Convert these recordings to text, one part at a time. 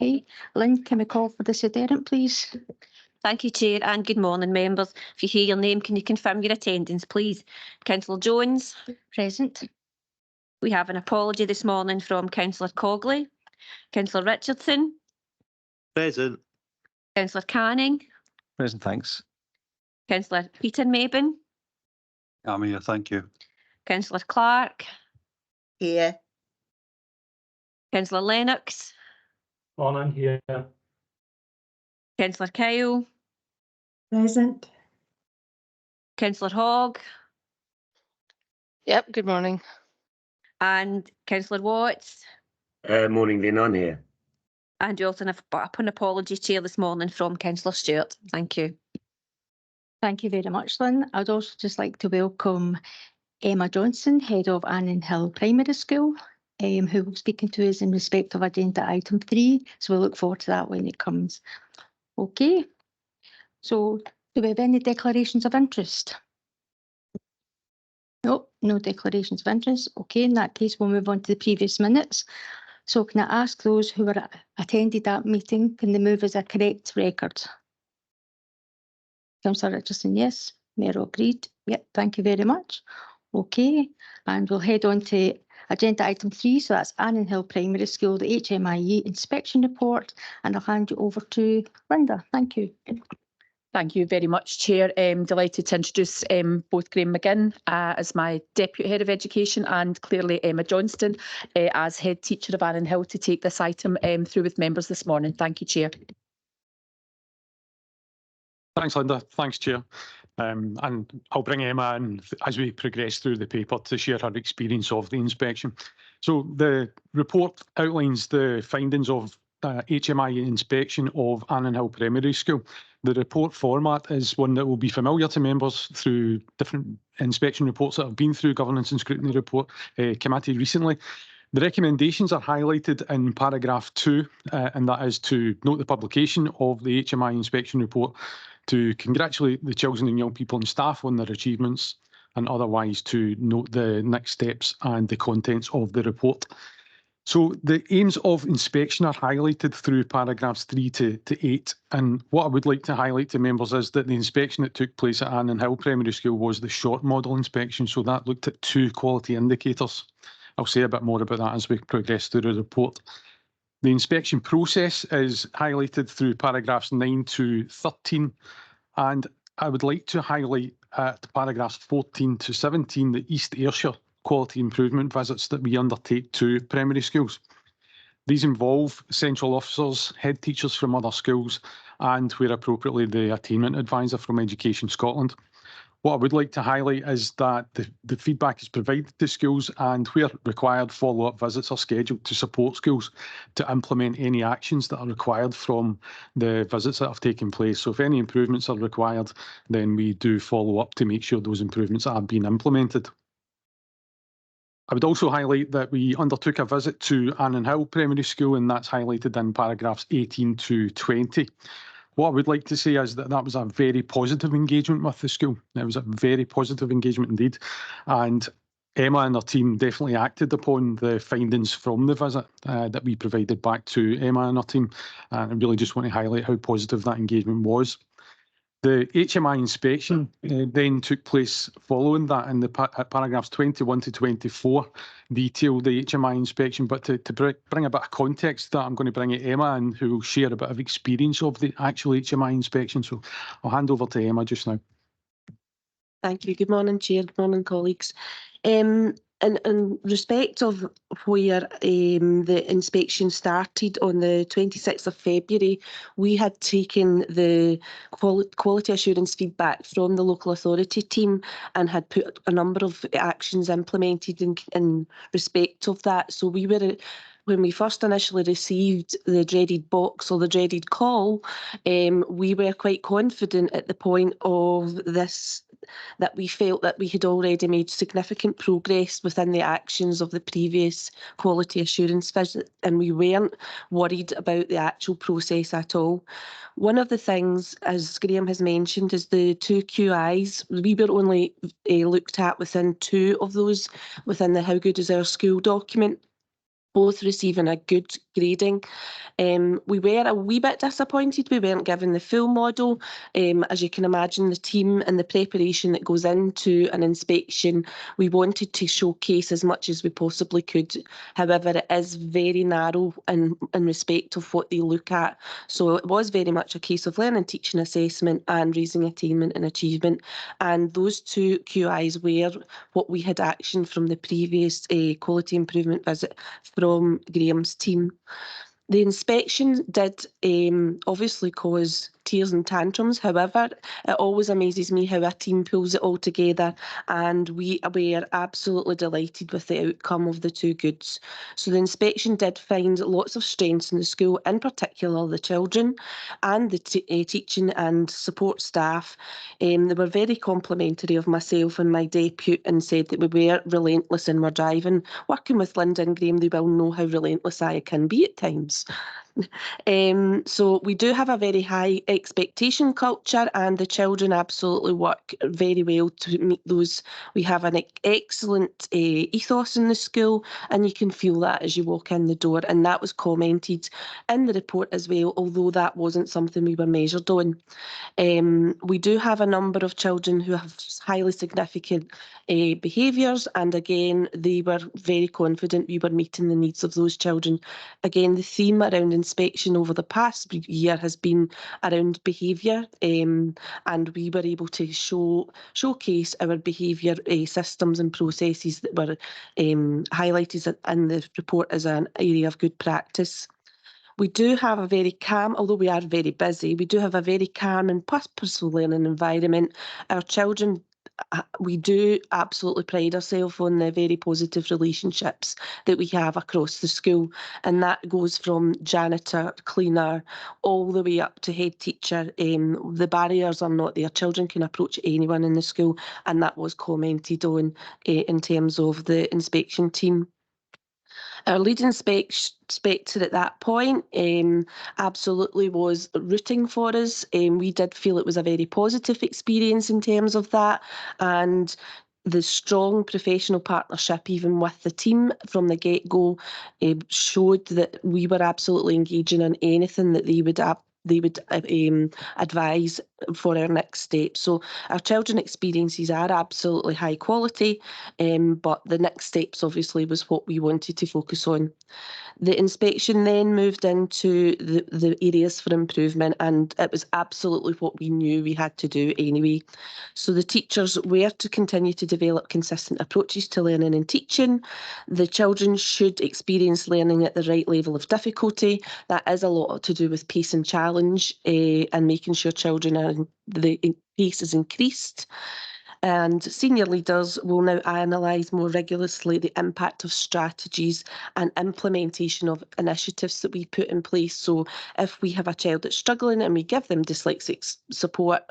Okay, Lynn, can we call for the adherent, please? Thank you, Chair, and good morning, members. If you hear your name, can you confirm your attendance, please? Councillor Jones. Present. We have an apology this morning from Councillor Cogley. Councillor Richardson. Present. Councillor Canning. Present, thanks. Councillor Peter Mabin. I'm here, thank you. Councillor Clark. Here. Councillor Lennox. Morning, here. Councillor Kyle. Present. Councillor Hogg. Yep, good morning. And Councillor Watts. Morning, Lynn, I'm here. And you also have an apology, Chair, this morning from Councillor Stewart. Thank you. Thank you very much, Lynn. I'd also just like to welcome Emma Johnson, Head of Annan Hill Primary School, who will be speaking to us in respect of agenda item 3. So we'll look forward to that when it comes. Okay. So do we have any declarations of interest? No, no declarations of interest. Okay, in that case, we'll move on to the previous minutes. So can I ask those who were attended that meeting, can they move as a correct record? Councillor Richardson, yes. Mayor agreed. Yep, thank you very much. Okay, and we'll head on to agenda item 3. So that's Annan Hill Primary School, the HMIE inspection report, and I'll hand you over to Linda. Thank you. Thank you very much, Chair. Delighted to introduce both Graham McGinn as my Deputy Head of Education and clearly Emma Johnston as Head Teacher of Annan Hill to take this item through with members this morning. Thank you, Chair. Thanks, Linda. Thanks, Chair. And I'll bring Emma in as we progress through the paper to share her experience of the inspection. So the report outlines the findings of HMI inspection of Annan Hill Primary School. The report format is one that will be familiar to members through different inspection reports that have been through Governance and Scrutiny Report Committee recently. The recommendations are highlighted in paragraph 2, and that is to note the publication of the HMI inspection report, to congratulate the children and young people and staff on their achievements, and otherwise to note the next steps and the contents of the report. So the aims of inspection are highlighted through paragraphs 3 to 8. And what I would like to highlight to members is that the inspection that took place at Annan Hill Primary School was the short model inspection. So that looked at 2 quality indicators. I'll say a bit more about that as we progress through the report. The inspection process is highlighted through paragraphs 9 to 13. And I would like to highlight at paragraphs 14 to 17 the East Ayrshire quality improvement visits that we undertake to primary schools. These involve central officers, head teachers from other schools, and where appropriately the attainment advisor from Education Scotland. What I would like to highlight is that the feedback is provided to schools, and where required, follow-up visits are scheduled to support schools to implement any actions that are required from the visits that have taken place. So if any improvements are required, then we do follow up to make sure those improvements are being implemented. I would also highlight that we undertook a visit to Annan Hill Primary School, and that's highlighted in paragraphs 18 to 20. What I would like to say is that that was a very positive engagement with the school. It was a very positive engagement indeed. And Emma and her team definitely acted upon the findings from the visit that we provided back to Emma and her team. And I really just want to highlight how positive that engagement was. The HMI inspection then took place following that, and the paragraphs 21 to 24 detail the HMI inspection. But to bring a bit of context, that I'm going to bring in Emma, and who will share a bit of experience of the actual HMI inspection. So I'll hand over to Emma just now. Thank you. Good morning, Chair. Good morning, colleagues. In respect of where the inspection started on the 26th of February, we had taken the quality assurance feedback from the local authority team and had put a number of actions implemented in respect of that. So we were, when we first initially received the dreaded box or the dreaded call, we were quite confident at the point of this that we felt that we had already made significant progress within the actions of the previous quality assurance visit, and we weren't worried about the actual process at all. One of the things, as Graham has mentioned, is the 2 QIs. We were only looked at within 2 of those within the How Good Is Our School document. both receiving a good grading. We were a wee bit disappointed we weren't given the full model. As you can imagine, the team and the preparation that goes into an inspection, we wanted to showcase as much as we possibly could. However, it is very narrow in respect of what they look at. So it was very much a case of learning, teaching, assessment and raising attainment and achievement. And those two QIs were what we had action from the previous quality improvement visit from Graham's team. The inspection did obviously cause tears and tantrums. However, it always amazes me how a team pulls it all together, and we were absolutely delighted with the outcome of the two goods. So the inspection did find lots of strengths in the school, in particular the children and the teaching and support staff. They were very complimentary of myself and my deputy and said that we were relentless in our driving. Working with Linda and Graham, they will know how relentless I can be at times. So we do have a very high expectation culture, and the children absolutely work very well to meet those. We have an excellent ethos in the school, and you can feel that as you walk in the door, and that was commented in the report as well, although that wasn't something we were measured on. We do have a number of children who have highly significant behaviours, and again, they were very confident we were meeting the needs of those children. Again, the theme around inspection over the past year has been around behaviour, and we were able to showcase our behaviour systems and processes that were highlighted in the report as an area of good practice. We do have a very calm, although we are very busy, we do have a very calm and purposeful learning environment. Our children, we do absolutely pride ourselves on the very positive relationships that we have across the school, and that goes from janitor, cleaner, all the way up to head teacher. The barriers are not there. Children can approach anyone in the school, and that was commented on in terms of the inspection team. Our lead inspector at that point absolutely was rooting for us. We did feel it was a very positive experience in terms of that, and the strong professional partnership even with the team from the get-go showed that we were absolutely engaging in anything that they would advise for our next step. So our children experiences are absolutely high quality, but the next steps obviously was what we wanted to focus on. The inspection then moved into the areas for improvement, and it was absolutely what we knew we had to do anyway. So the teachers were to continue to develop consistent approaches to learning and teaching. The children should experience learning at the right level of difficulty. That is a lot to do with pace and challenge, and making sure children are the pace is increased. And senior leaders will now analyse more rigorously the impact of strategies and implementation of initiatives that we put in place. So if we have a child that's struggling and we give them dyslexic support,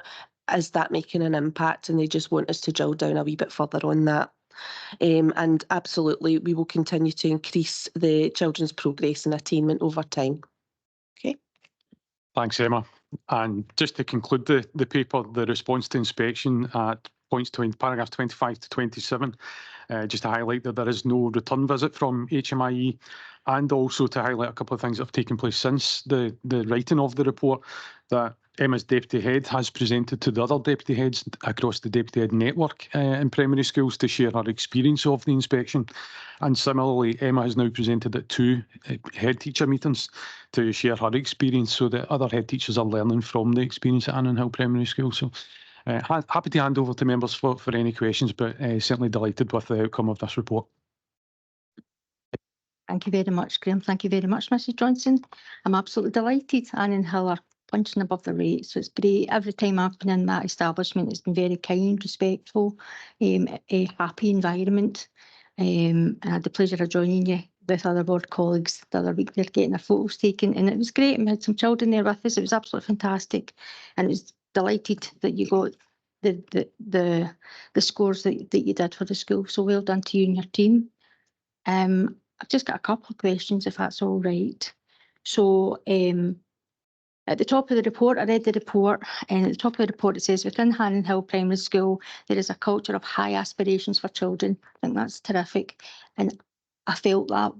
is that making an impact? And they just want us to drill down a wee bit further on that. And absolutely, we will continue to increase the children's progress and attainment over time. Okay. Thanks, Emma. And just to conclude the paper, the response to inspection at points paragraphs 25 to 27, just to highlight that there is no return visit from HMIE, and also to highlight a couple of things that have taken place since the writing of the report, that Emma's deputy head has presented to the other deputy heads across the deputy head network in primary schools to share her experience of the inspection. And similarly, Emma has now presented at 2 head teacher meetings to share her experience, so that other head teachers are learning from the experience at Annandale Primary School. So happy to hand over to members for any questions, but certainly delighted with the outcome of this report. Thank you very much, Graham. Thank you very much, Mrs Johnson. I'm absolutely delighted. Anne and Hill are punching above the weight, so it's great. Every time I've been in that establishment, it's been very kind, respectful, a happy environment. I had the pleasure of joining you with other board colleagues the other week. They're getting their photos taken, and it was great. We had some children there with us. It was absolutely fantastic, and it was delighted that you got the scores that you did for the school. So well done to you and your team. I've just got a couple of questions, if that's all right. So at the top of the report, I read the report, and at the top of the report it says, within Annandale Primary School, there is a culture of high aspirations for children. I think that's terrific. And I felt that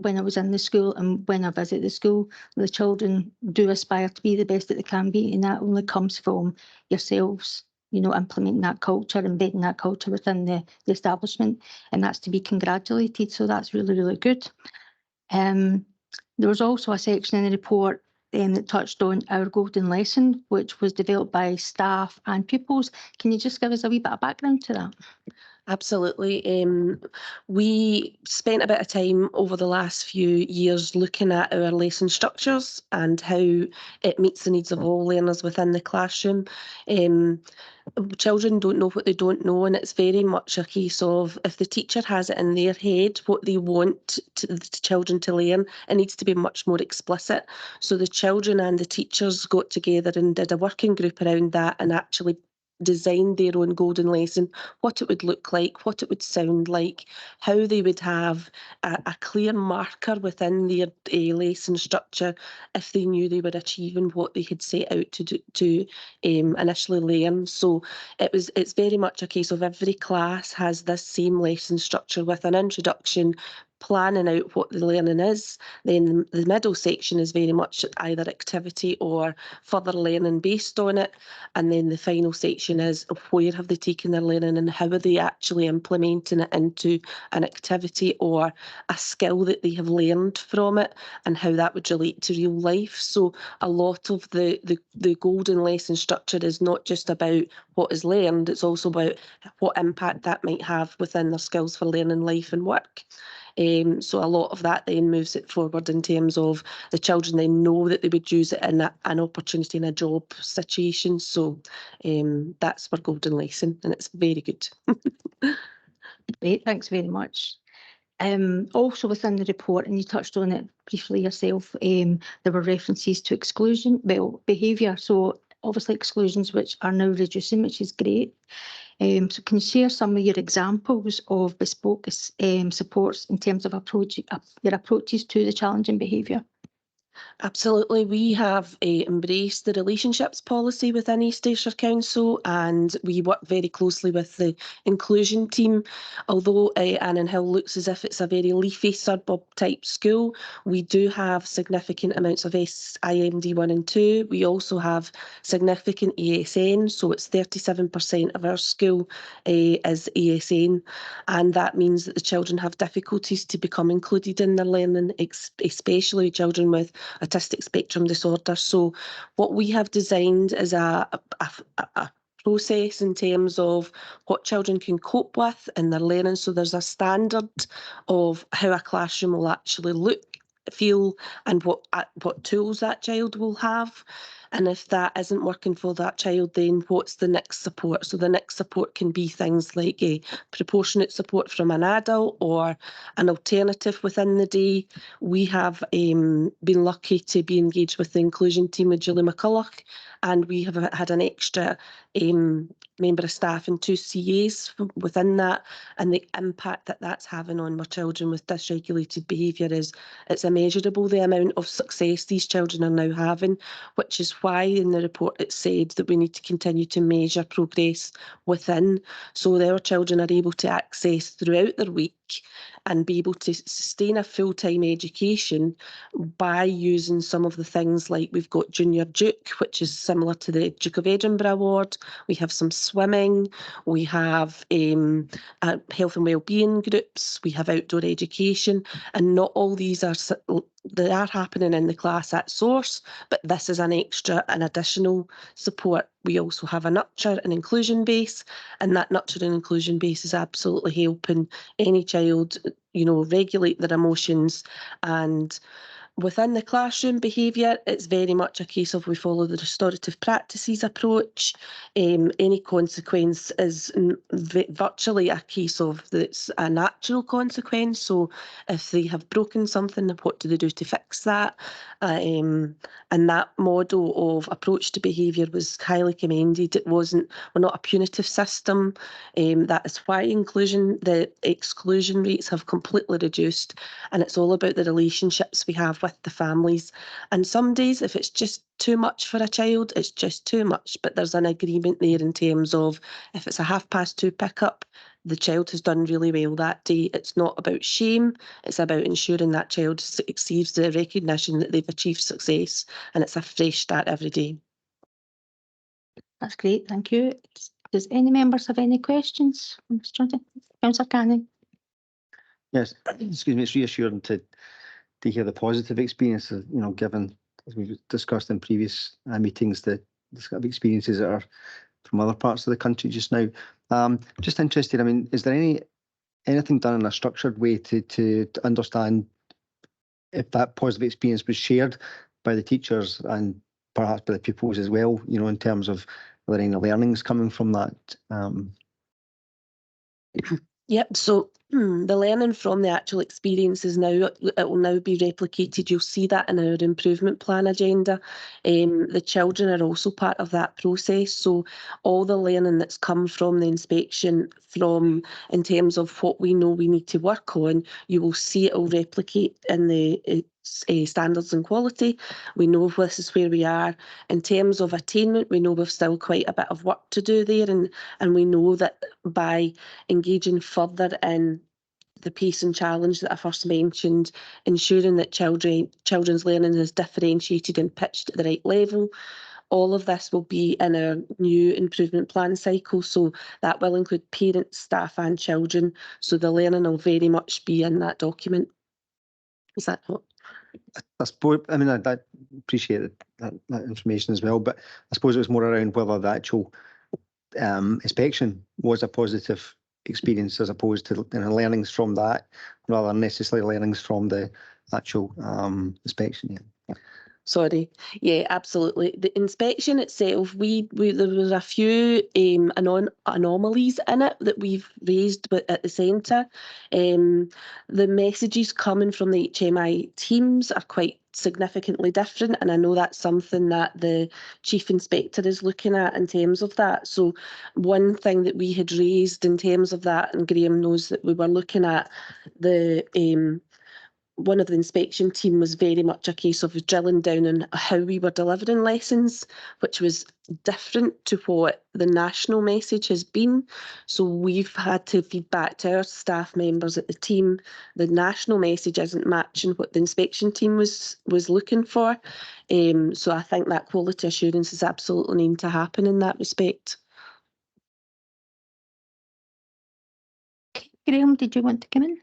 when I was in the school and when I visit the school, the children do aspire to be the best that they can be, and that only comes from yourselves, you know, implementing that culture, embedding that culture within the establishment, and that's to be congratulated. So that's really, really good. There was also a section in the report that touched on our golden lesson, which was developed by staff and pupils. Can you just give us a wee bit of background to that? Absolutely. We spent a bit of time over the last few years looking at our lesson structures and how it meets the needs of all learners within the classroom. Children don't know what they don't know, and it's very much a case of if the teacher has it in their head what they want the children to learn, it needs to be much more explicit. So the children and the teachers got together and did a working group around that and actually designed their own golden lesson, what it would look like, what it would sound like, how they would have a clear marker within their lesson structure if they knew they were achieving what they had set out to initially learn. So it's very much a case of every class has this same lesson structure with an introduction, planning out what the learning is. Then the middle section is very much either activity or further learning based on it. And then the final section is where have they taken their learning and how are they actually implementing it into an activity or a skill that they have learned from it and how that would relate to real life. So a lot of the golden lesson structure is not just about what is learned, it's also about what impact that might have within their skills for learning life and work. So a lot of that then moves it forward in terms of the children then know that they would use it in an opportunity in a job situation. So that's our golden lesson and it's very good. Great, thanks very much. Also within the report, and you touched on it briefly yourself, there were references to behaviour. So obviously exclusions which are now reducing, which is great. So can you share some of your examples of bespoke supports in terms of your approaches to the challenging behaviour? Absolutely. We have embraced the relationships policy within East Ayrshire Council and we work very closely with the inclusion team. Although Annan Hill looks as if it's a very leafy suburb type school, we do have significant amounts of SIMD 1 and 2. We also have significant ESN, so it's 37% of our school is ESN, and that means that the children have difficulties to become included in their learning, especially children with autistic spectrum disorder. So what we have designed is a process in terms of what children can cope with in their learning. So there's a standard of how a classroom will actually look, feel, and what tools that child will have. And if that isn't working for that child, then what's the next support? So the next support can be things like a proportionate support from an adult or an alternative within the day. We have been lucky to be engaged with the inclusion team with Julie McCulloch, and we have had an extra member of staff and 2 CAs within that, and the impact that that's having on our children with dysregulated behaviour it's immeasurable, the amount of success these children are now having, which is why in the report it said that we need to continue to measure progress within, so that our children are able to access throughout their week and be able to sustain a full-time education by using some of the things like we've got Junior Duke, which is similar to the Duke of Edinburgh Award. We have some swimming, we have health and wellbeing groups, we have outdoor education, and not all these they are happening in the class at source, but this is an extra and additional support. We also have a nurture and inclusion base, and that nurture and inclusion base is absolutely helping any child, you know, regulate their emotions. And within the classroom behaviour, it's very much a case of we follow the restorative practices approach. Any consequence is virtually a case of it's a natural consequence. So if they have broken something, what do they do to fix that? And that model of approach to behaviour was highly commended. We're not a punitive system. That is why the exclusion rates have completely reduced. And it's all about the relationships we have with with the families. And some days, if it's just too much for a child, it's just too much. But there's an agreement there in terms of if it's a 2:30 pickup, the child has done really well that day. It's not about shame, it's about ensuring that child receives the recognition that they've achieved success, and it's a fresh start every day. That's great, thank you. Does any members have any questions? Councillor Canning? Yes, excuse me, it's reassuring to hear the positive experiences, you know, given, as we've discussed in previous meetings, the kind of experiences that are from other parts of the country just now. Just interested, I mean, is there anything done in a structured way to understand if that positive experience was shared by the teachers and perhaps by the pupils as well, you know, in terms of are there any learnings coming from that? Yep, so the learning from the actual experience is now, it will now be replicated. You'll see that in our improvement plan agenda. The children are also part of that process. So all the learning that's come from the inspection in terms of what we know we need to work on, you will see it will replicate in the standards and quality. We know this is where we are. In terms of attainment, we know we've still quite a bit of work to do there, and we know that by engaging further in the pace and challenge that I first mentioned, ensuring that children's learning is differentiated and pitched at the right level. All of this will be in our new improvement plan cycle, so that will include parents, staff and children. So the learning will very much be in that document. Is that not? I suppose, I mean, I appreciate that information as well, but I suppose it was more around whether the actual inspection was a positive experience as opposed to, you know, learnings from that rather than necessarily learnings from the actual inspection. Yeah. Sorry. Yeah, absolutely. The inspection itself, there was a few anomalies in it that we've raised at the centre. The messages coming from the HMI teams are quite significantly different, and I know that's something that the Chief Inspector is looking at in terms of that. So one thing that we had raised in terms of that, and Graham knows that we were looking at one of the inspection team was very much a case of drilling down on how we were delivering lessons, which was different to what the national message has been. So we've had to feed back to our staff members at the team. The national message isn't matching what the inspection team was looking for. So I think that quality assurance is absolutely needing to happen in that respect. Graham, did you want to come in?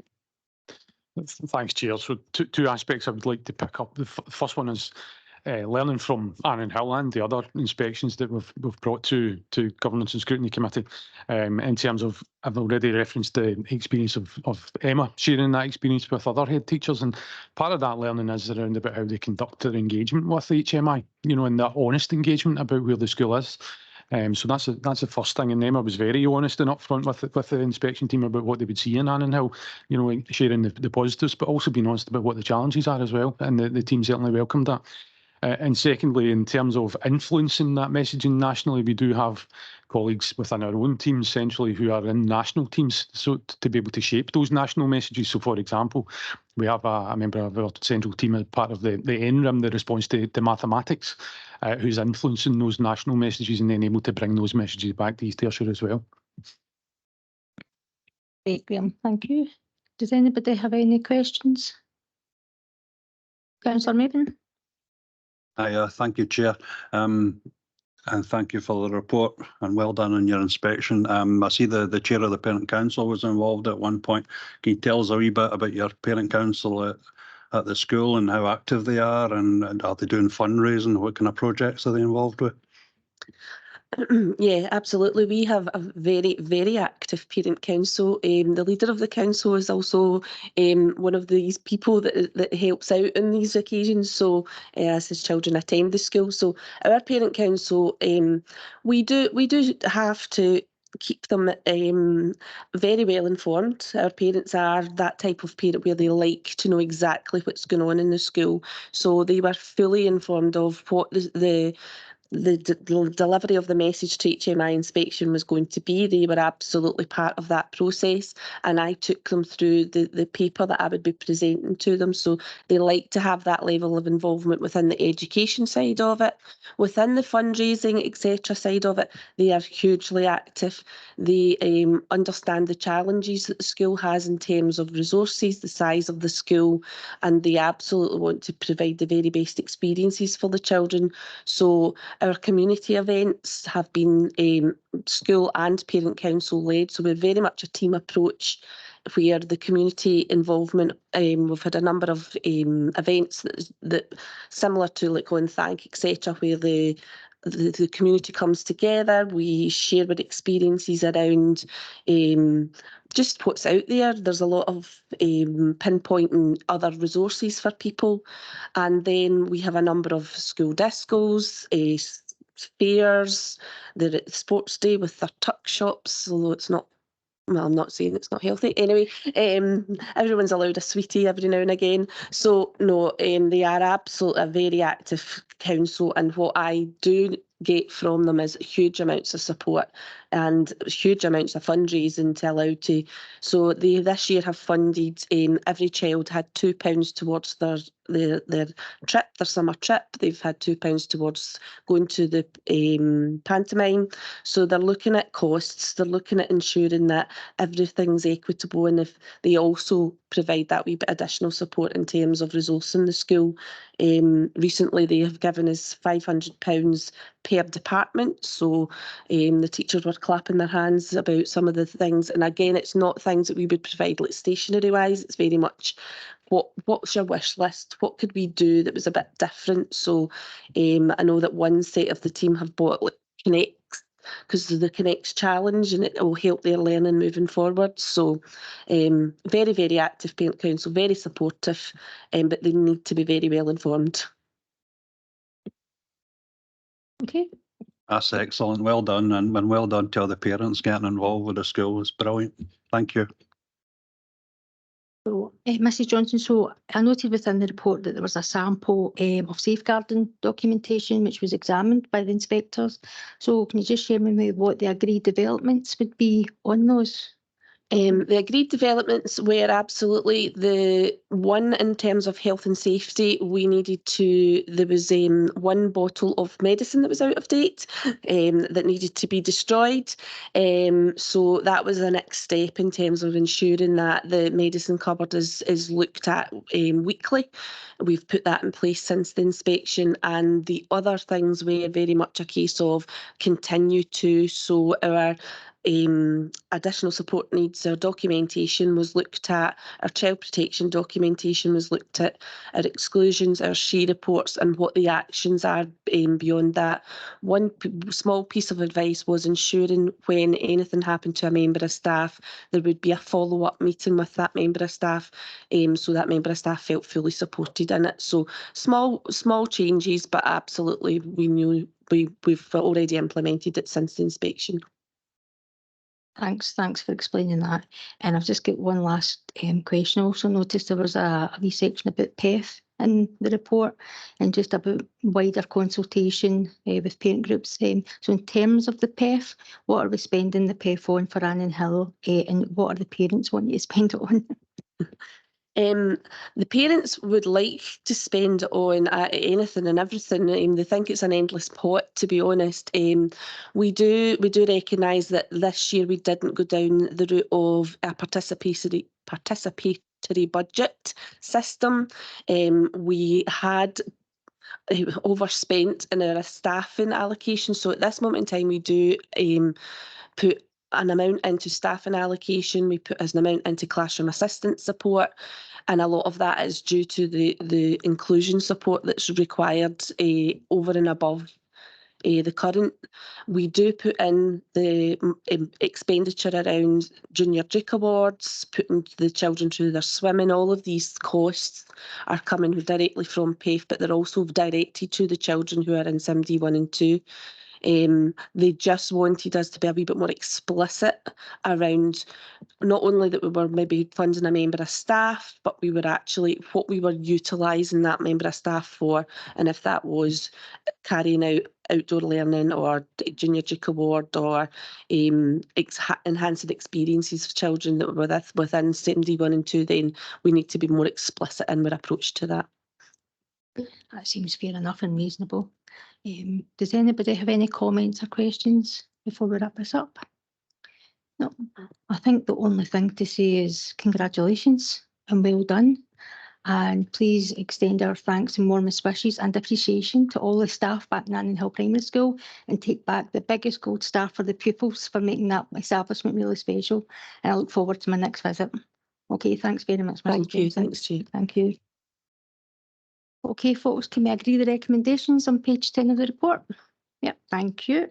Thanks, Chair. So two aspects I would like to pick up. The first one is learning from Arran Hill and the other inspections that we've brought to Governance and Scrutiny Committee. In terms of, I've already referenced the experience of Emma sharing that experience with other head teachers, and part of that learning is around about how they conduct their engagement with HMI, you know, and that honest engagement about where the school is. So that's the first thing. And Emma was very honest and upfront with the inspection team about what they would see in Arran Hill, you know, sharing the positives, but also being honest about what the challenges are as well. And the team certainly welcomed that. And secondly, in terms of influencing that messaging nationally, we do have colleagues within our own teams centrally who are in national teams, so to be able to shape those national messages. So, for example, we have a member of our central team as part of the NRIM, the response to mathematics, who's influencing those national messages and then able to bring those messages back to East Ayrshire as well. Great, Graham, thank you. Does anybody have any questions? Councillor Maven? Thank you, Chair. And thank you for the report and well done on your inspection. I see the Chair of the Parent Council was involved at one point. Can you tell us a wee bit about your Parent Council at the school and how active they are, and are they doing fundraising? What kind of projects are they involved with? Yeah, absolutely. We have a very, very active parent council. The leader of the council is also one of these people that helps out on these occasions. So as his children attend the school. So our parent council, we do have to keep them very well informed. Our parents are that type of parent where they like to know exactly what's going on in the school. So they were fully informed of what the the delivery of the message to HMI inspection was going to be. They were absolutely part of that process, and I took them through the paper that I would be presenting to them. So they like to have that level of involvement within the education side of it. Within the fundraising, etc. side of it, they are hugely active. They understand the challenges that the school has in terms of resources, the size of the school, and they absolutely want to provide the very best experiences for the children. So our community events have been school and parent council led, so we're very much a team approach where the community involvement, we've had a number of events that similar to like On Thank, etc., where the community comes together. We share with experiences around just what's out there. There's a lot of pinpointing other resources for people. And then we have a number of school discos, fairs, the sports day with their tuck shops, although it's not, well, I'm not saying it's not healthy. Anyway, everyone's allowed a sweetie every now and again. So no, they are absolutely a very active council, and what I do get from them is huge amounts of support and huge amounts of fundraising to allow to. So they this year have funded, every child had £2 towards their trip, their summer trip. They've had £2 towards going to the pantomime. So they're looking at costs, they're looking at ensuring that everything's equitable, and if they also provide that wee bit additional support in terms of resourcing the school. Recently they have given us £500 per department, so the teachers were clapping their hands about some of the things, and again it's not things that we would provide like stationery wise, it's very much what's your wish list, what could we do that was a bit different. So I know that one set of the team have bought like Connects because of the Connects challenge, and it will help their learning moving forward. So very, very active parent council, very supportive, but they need to be very well informed. Okay. That's excellent. Well done, and well done to all the parents getting involved with the school. It's brilliant. Thank you. So, Mrs Johnson, so I noted within the report that there was a sample of safeguarding documentation which was examined by the inspectors. So can you just share with me what the agreed developments would be on those? The agreed developments were absolutely the one in terms of health and safety. We needed to, there was one bottle of medicine that was out of date that needed to be destroyed. So that was the next step in terms of ensuring that the medicine cupboard is looked at weekly. We've put that in place since the inspection, and the other things were very much a case of continue to. So our additional support needs, our documentation was looked at, our child protection documentation was looked at, our exclusions, our SHE reports, and what the actions are beyond that. One small piece of advice was ensuring when anything happened to a member of staff, there would be a follow-up meeting with that member of staff, so that member of staff felt fully supported in it. So small changes, but absolutely we knew we've already implemented it since the inspection. Thanks for explaining that. And I've just got one last question. I also noticed there was a wee section about PEF in the report and just about wider consultation with parent groups. So in terms of the PEF, what are we spending the PEF on for Annan Hill, and what are the parents wanting to spend it on? The parents would like to spend on anything and everything. They think it's an endless pot, to be honest. We do recognise that this year we didn't go down the route of a participatory budget system. We had overspent in our staffing allocation. So at this moment in time, we do put an amount into staffing allocation, we put as an amount into classroom assistant support, and a lot of that is due to the inclusion support that's required over and above the current. We do put in the expenditure around Junior Duke Awards, putting the children through their swimming. All of these costs are coming directly from PEF, but they're also directed to the children who are in SIMD 1 and 2. They just wanted us to be a wee bit more explicit around not only that we were maybe funding a member of staff, but we were actually what we were utilising that member of staff for, and if that was carrying out outdoor learning or junior Duke Award or enhancing experiences for children that were within secondary 1 and 2, then we need to be more explicit in our approach to that. That seems fair enough and reasonable. Does anybody have any comments or questions before we wrap this up? No, I think the only thing to say is congratulations and well done. And please extend our thanks and warmest wishes and appreciation to all the staff back in Annan Hill Primary School, and take back the biggest gold star for the pupils for making that establishment really special. And I look forward to my next visit. Okay, thanks very much, Mrs. Thank you. Johnson. Thanks, Chair. Thank you. Okay, folks, can we agree the recommendations on page 10 of the report? Yep, thank you.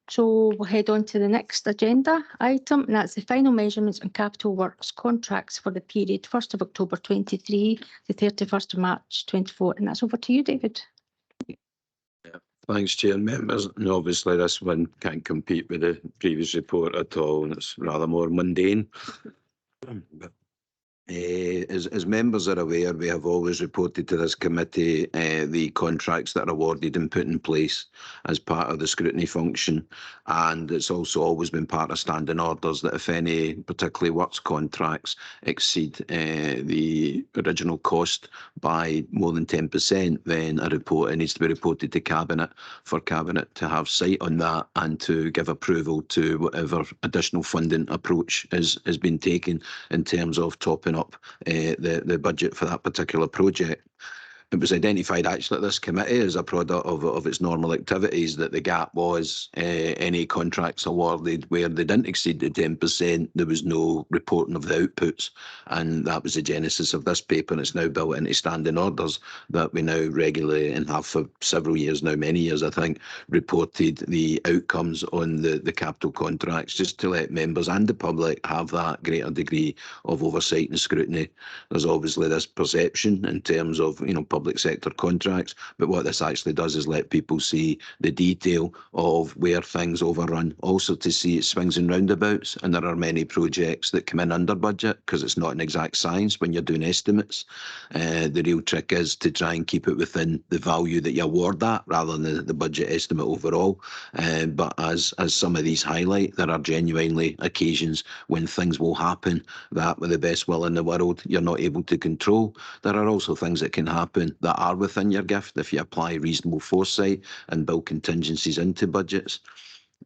So we'll head on to the next agenda item, and that's the final measurements and capital works contracts for the period 1st of October 23 to 31st of March 24. And that's over to you, David. Thanks, Chair and members. And obviously, this one can't compete with the previous report at all, and it's rather more mundane. But, as members are aware, we have always reported to this committee the contracts that are awarded and put in place as part of the scrutiny function, and it's also always been part of standing orders that if any particularly works contracts exceed the original cost by more than 10%, then it needs to be reported to Cabinet for Cabinet to have sight on that and to give approval to whatever additional funding approach has been taken in terms of topping up the budget for that particular project. It was identified actually at this committee as a product of its normal activities that the gap was any contracts awarded where they didn't exceed the 10%, there was no reporting of the outputs, and that was the genesis of this paper, and it's now built into standing orders that we now regularly, and have for several years now, many years I think, reported the outcomes on the capital contracts, just to let members and the public have that greater degree of oversight and scrutiny. There's obviously this perception in terms of, public sector contracts, but what this actually does is let people see the detail of where things overrun, also to see its swings and roundabouts. And there are many projects that come in under budget because it's not an exact science when you're doing estimates. The real trick is to try and keep it within the value that you award that, rather than the budget estimate overall. But as some of these highlight, there are genuinely occasions when things will happen that, with the best will in the world, you're not able to control. There are also things that can happen that are within your gift if you apply reasonable foresight and build contingencies into budgets.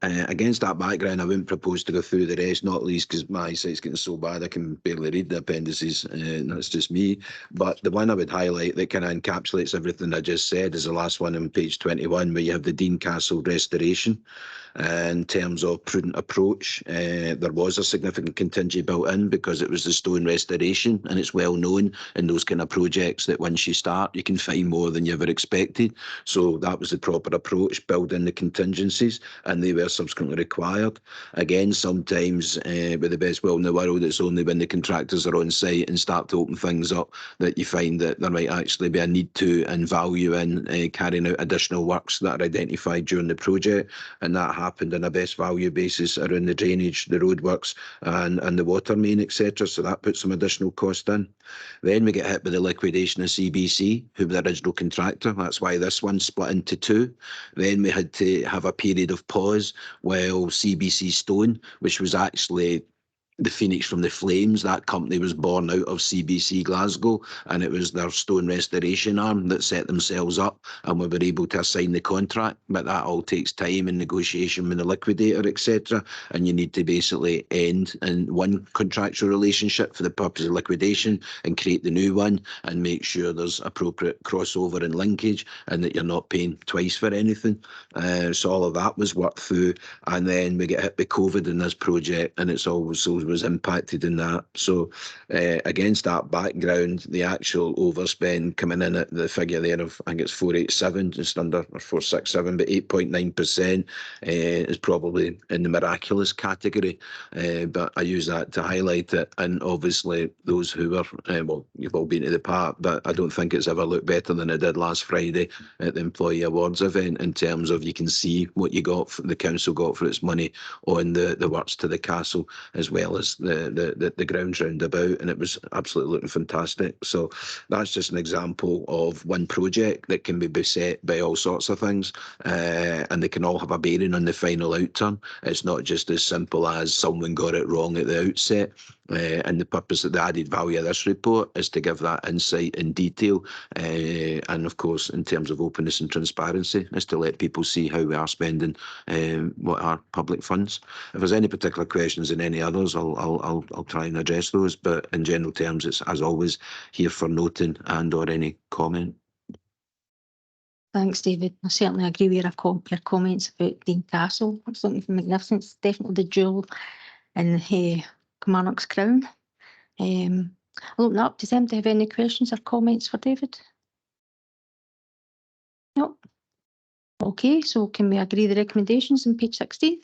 Against that background, I wouldn't propose to go through the rest, not least because my eyesight's getting so bad I can barely read the appendices, and that's just me. But the one I would highlight that kind of encapsulates everything I just said is the last one on page 21, where you have the Dean Castle restoration. In terms of prudent approach, there was a significant contingency built in because it was the stone restoration, and it's well known in those kind of projects that once you start you can find more than you ever expected. So that was the proper approach, build in the contingencies, and they were subsequently required. Again, sometimes with the best will in the world, it's only when the contractors are on site and start to open things up that you find that there might actually be a need to and value in carrying out additional works that are identified during the project, and that happened on a best value basis around the drainage, the roadworks and the water main, etc. So that put some additional cost in. Then we get hit with the liquidation of CBC, who were the original contractor. That's why this one split into two. Then we had to have a period of pause while CBC Stone, which was actually the Phoenix from the Flames, that company was born out of CBC Glasgow, and it was their stone restoration arm that set themselves up, and we were able to assign the contract. But that all takes time and negotiation with the liquidator, etc. And you need to basically end in one contractual relationship for the purpose of liquidation and create the new one, and make sure there's appropriate crossover and linkage, and that you're not paying twice for anything. So all of that was worked through, and then we get hit with COVID in this project, and it's always was impacted in that. So against that background, the actual overspend coming in at the figure there of, I think it's 487, just under, or 467, but 8.9% is probably in the miraculous category. But I use that to highlight it. And obviously those who were, well, you've all been to the park, but I don't think it's ever looked better than it did last Friday at the Employee Awards event, in terms of you can see what you got, the council got for its money on the works to the castle, as well as the grounds round about, and it was absolutely looking fantastic. So that's just an example of one project that can be beset by all sorts of things, and they can all have a bearing on the final outcome. It's not just as simple as someone got it wrong at the outset. And the purpose of the added value of this report is to give that insight in detail, and of course in terms of openness and transparency, is to let people see how we are spending what are public funds. If there's any particular questions and any others, I'll try and address those, but in general terms, it's as always here for noting and or any comment. Thanks, David. I certainly agree with your comments about Dean Castle. It's looking magnificent. It's definitely the jewel in Kilmarnock's crown. I'll open up. Does anybody have any questions or comments for David? No. Okay, so can we agree the recommendations on page 16?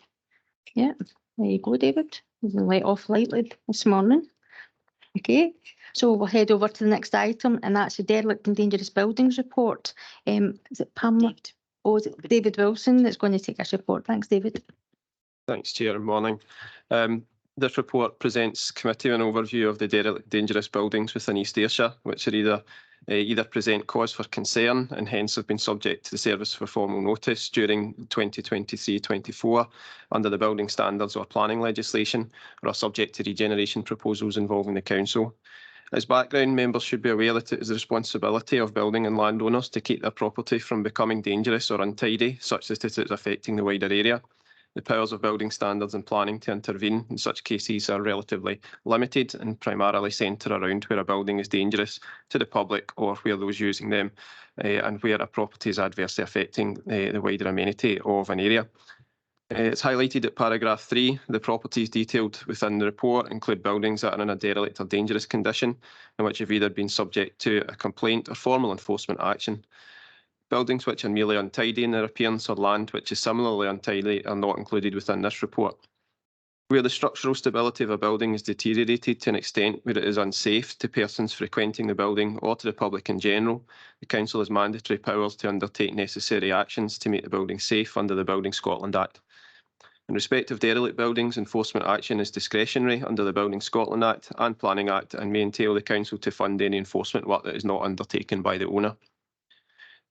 Yeah, there you go, David. Let off lightly this morning. Okay, so we'll head over to the next item, and that's the derelict and dangerous buildings report. Is it Pamela? David. Oh, is it David Wilson that's going to take this report? Thanks, David. Thanks, Chair, and morning. This report presents committee an overview of the derelict dangerous buildings within East Ayrshire, which are either present cause for concern and hence have been subject to the service for formal notice during 2023-24 under the building standards or planning legislation, or are subject to regeneration proposals involving the council. As background, members should be aware that it is the responsibility of building and landowners to keep their property from becoming dangerous or untidy, such that it is affecting the wider area. The powers of building standards and planning to intervene in such cases are relatively limited and primarily centre around where a building is dangerous to the public or where those using them, and where a property is adversely affecting the wider amenity of an area. It's highlighted at paragraph 3. The properties detailed within the report include buildings that are in a derelict or dangerous condition and which have either been subject to a complaint or formal enforcement action. Buildings which are merely untidy in their appearance or land which is similarly untidy are not included within this report. Where the structural stability of a building is deteriorated to an extent where it is unsafe to persons frequenting the building or to the public in general, the council has mandatory powers to undertake necessary actions to make the building safe under the Building Scotland Act. In respect of derelict buildings, enforcement action is discretionary under the Building Scotland Act and Planning Act and may entail the council to fund any enforcement work that is not undertaken by the owner.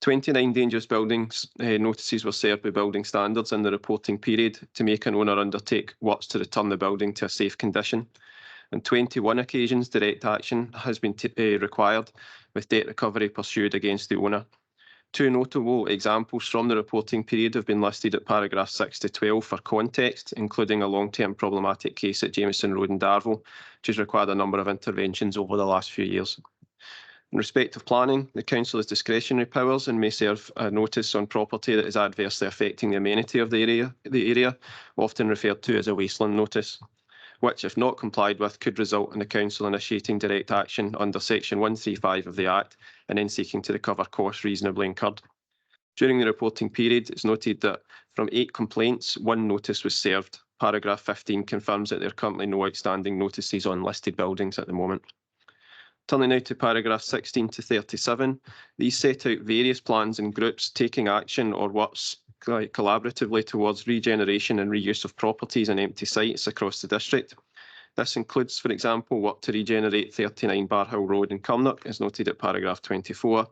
29 dangerous buildings notices were served by building standards in the reporting period to make an owner undertake works to return the building to a safe condition. On 21 occasions, direct action has been required, with debt recovery pursued against the owner. 2 notable examples from the reporting period have been listed at paragraph 6 to 12 for context, including a long-term problematic case at Jameson Road in Darvel, which has required a number of interventions over the last few years. In respect of planning, the council has discretionary powers and may serve a notice on property that is adversely affecting the amenity of the area, often referred to as a wasteland notice, which, if not complied with, could result in the council initiating direct action under section 135 of the Act and then seeking to recover costs reasonably incurred. During the reporting period, it's noted that from 8 complaints, 1 notice was served. Paragraph 15 confirms that there are currently no outstanding notices on listed buildings at the moment. Turning now to paragraph 16 to 37, these set out various plans and groups taking action or works collaboratively towards regeneration and reuse of properties and empty sites across the district. This includes, for example, work to regenerate 39 Bar Hill Road in Kilmarnock, as noted at paragraph 24,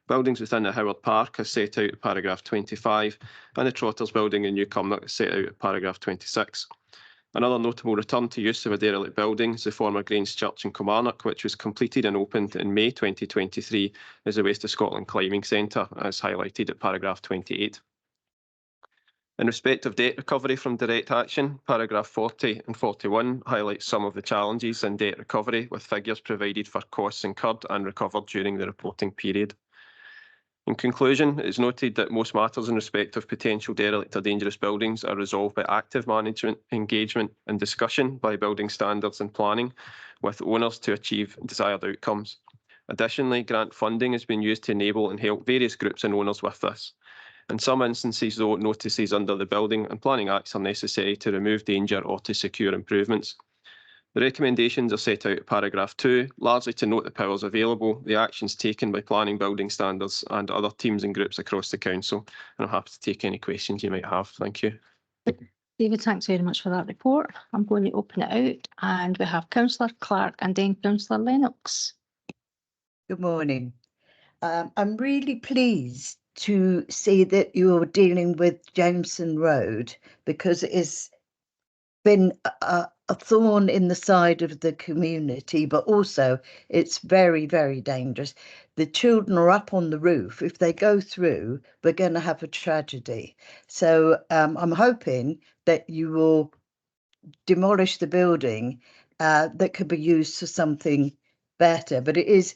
buildings within the Howard Park as set out at paragraph 25, and the Trotters building in New Kilmarnock as set out at paragraph 26. Another notable return to use of a derelict building is the former Grange Church in Kilmarnock, which was completed and opened in May 2023 as the West of Scotland Climbing Centre, as highlighted at paragraph 28. In respect of debt recovery from direct action, paragraph 40 and 41 highlight some of the challenges in debt recovery, with figures provided for costs incurred and recovered during the reporting period. In conclusion, it is noted that most matters in respect of potential derelict or dangerous buildings are resolved by active management, engagement and discussion by building standards and planning with owners to achieve desired outcomes. Additionally, grant funding has been used to enable and help various groups and owners with this. In some instances, though, notices under the Building and Planning Acts are necessary to remove danger or to secure improvements. The recommendations are set out in paragraph 2, largely to note the powers available, the actions taken by planning, building standards and other teams and groups across the council. And I'm happy to take any questions you might have. Thank you. David, thanks very much for that report. I'm going to open it out and we have Councillor Clark and then Councillor Lennox. Good morning. I'm really pleased to see that you're dealing with Jameson Road because it has been a thorn in the side of the community, but also it's very, very dangerous. The children are up on the roof. If they go through, we're going to have a tragedy. So I'm hoping that you will demolish the building that could be used for something better. But it is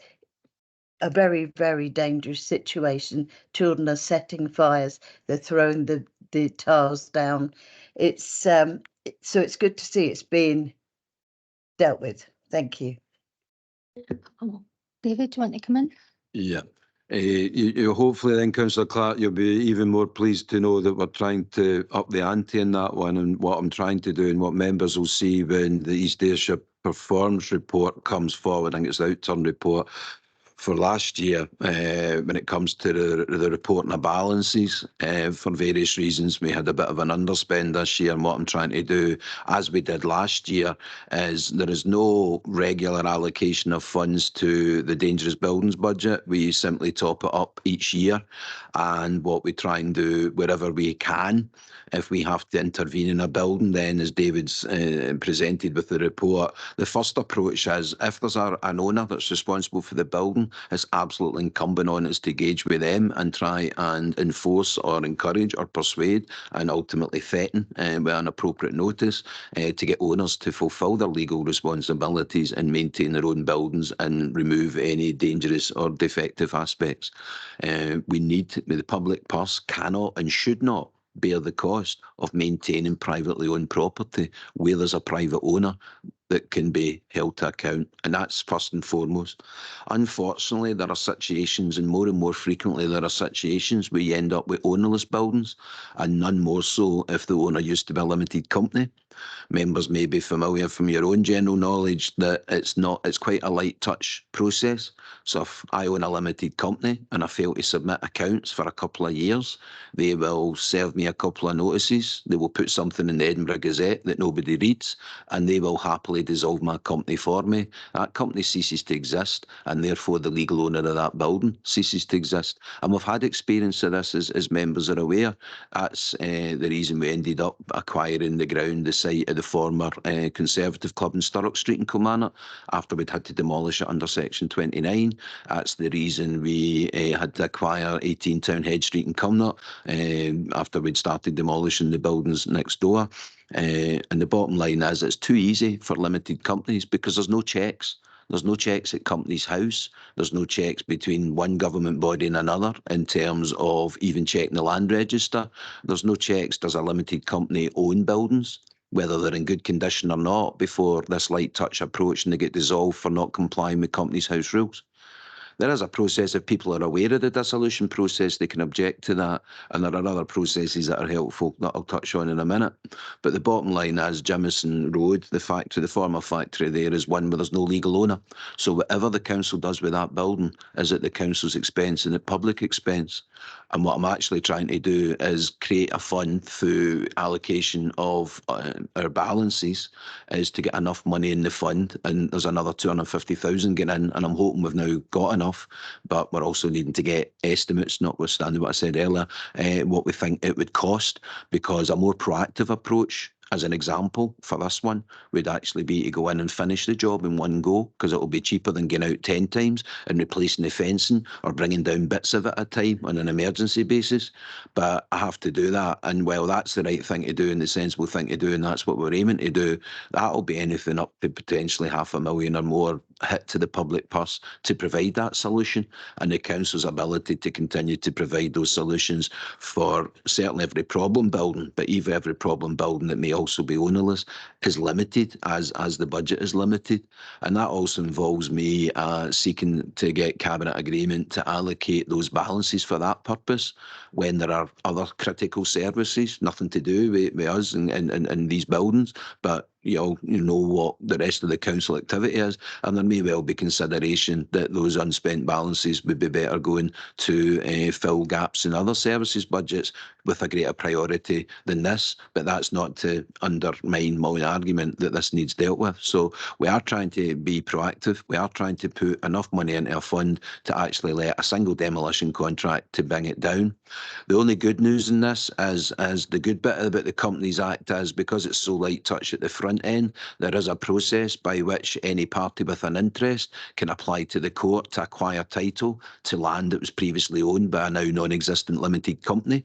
a very, very dangerous situation. Children are setting fires. They're throwing the tiles down. It's so it's good to see it's being dealt with. Thank you. Oh, David, do you want to come in? Yeah. You hopefully then, Councillor Clark, you'll be even more pleased to know that we're trying to up the ante in that one, and what I'm trying to do and what members will see when the East Ayrshire Performance Report comes forward. I think it's the outturn report for last year, when it comes to the reporting of balances. For various reasons, we had a bit of an underspend this year, and what I'm trying to do, as we did last year, is there is no regular allocation of funds to the dangerous buildings budget. We simply top it up each year, and what we try and do wherever we can, if we have to intervene in a building, then as David's presented with the report, the first approach is if there's an owner that's responsible for the building, it's absolutely incumbent on us to engage with them and try and enforce or encourage or persuade and ultimately threaten with an appropriate notice to get owners to fulfil their legal responsibilities and maintain their own buildings and remove any dangerous or defective aspects. We need, the public purse cannot and should not bear the cost of maintaining privately owned property where there's a private owner that can be held to account, and that's first and foremost. Unfortunately, there are situations, and more frequently there are situations where you end up with ownerless buildings, and none more so if the owner used to be a limited company. Members may be familiar from your own general knowledge that it's quite a light touch process. So if I own a limited company and I fail to submit accounts for a couple of years, they will serve me a couple of notices. They will put something in the Edinburgh Gazette that nobody reads, and they will happily dissolve my company for me. That company ceases to exist, and therefore the legal owner of that building ceases to exist. And we've had experience of this, as members are aware. That's the reason we ended up acquiring the ground, the site of the former Conservative Club in Sturrock Street in Kilmarnock, after we'd had to demolish it under Section 29. That's the reason we had to acquire 18 Townhead Street in Kilmarnock after we'd started demolishing the buildings next door. And the bottom line is it's too easy for limited companies because there's no checks. There's no checks at Companies House. There's no checks between one government body and another in terms of even checking the land register. There's no checks, does a limited company own buildings, whether they're in good condition or not, before this light touch approach and they get dissolved for not complying with Companies House rules. There is a process, if people are aware of the dissolution process, they can object to that, and there are other processes that are helpful that I'll touch on in a minute. But the bottom line is Jameson Road, the factory, the former factory there, is one where there's no legal owner. So whatever the council does with that building is at the council's expense and at public expense. And what I'm actually trying to do is create a fund through allocation of our balances, is to get enough money in the fund, and there's another 250,000 getting in, and I'm hoping we've now got enough, but we're also needing to get estimates, notwithstanding what I said earlier, what we think it would cost, because a more proactive approach, as an example for this one, would actually be to go in and finish the job in one go, because it will be cheaper than going out 10 times and replacing the fencing or bringing down bits of it at a time on an emergency basis. But I have to do that, and while that's the right thing to do and the sensible thing to do, and that's what we're aiming to do, that'll be anything up to potentially 500,000 or more hit to the public purse to provide that solution, and the council's ability to continue to provide those solutions for certainly every problem building, but even every problem building that may also be ownerless, is limited as the budget is limited. And that also involves me seeking to get cabinet agreement to allocate those balances for that purpose when there are other critical services, nothing to do with us in these buildings, but you know what the rest of the council activity is, and there may well be consideration that those unspent balances would be better going to fill gaps in other services budgets with a greater priority than this. But that's not to undermine my argument that this needs dealt with. So we are trying to be proactive. We are trying to put enough money into a fund to actually let a single demolition contract to bring it down. The only good news in this is the good bit about the Companies Act is because it's so light touch at the front end, there is a process by which any party with an interest can apply to the court to acquire title to land that was previously owned by a now non-existent limited company.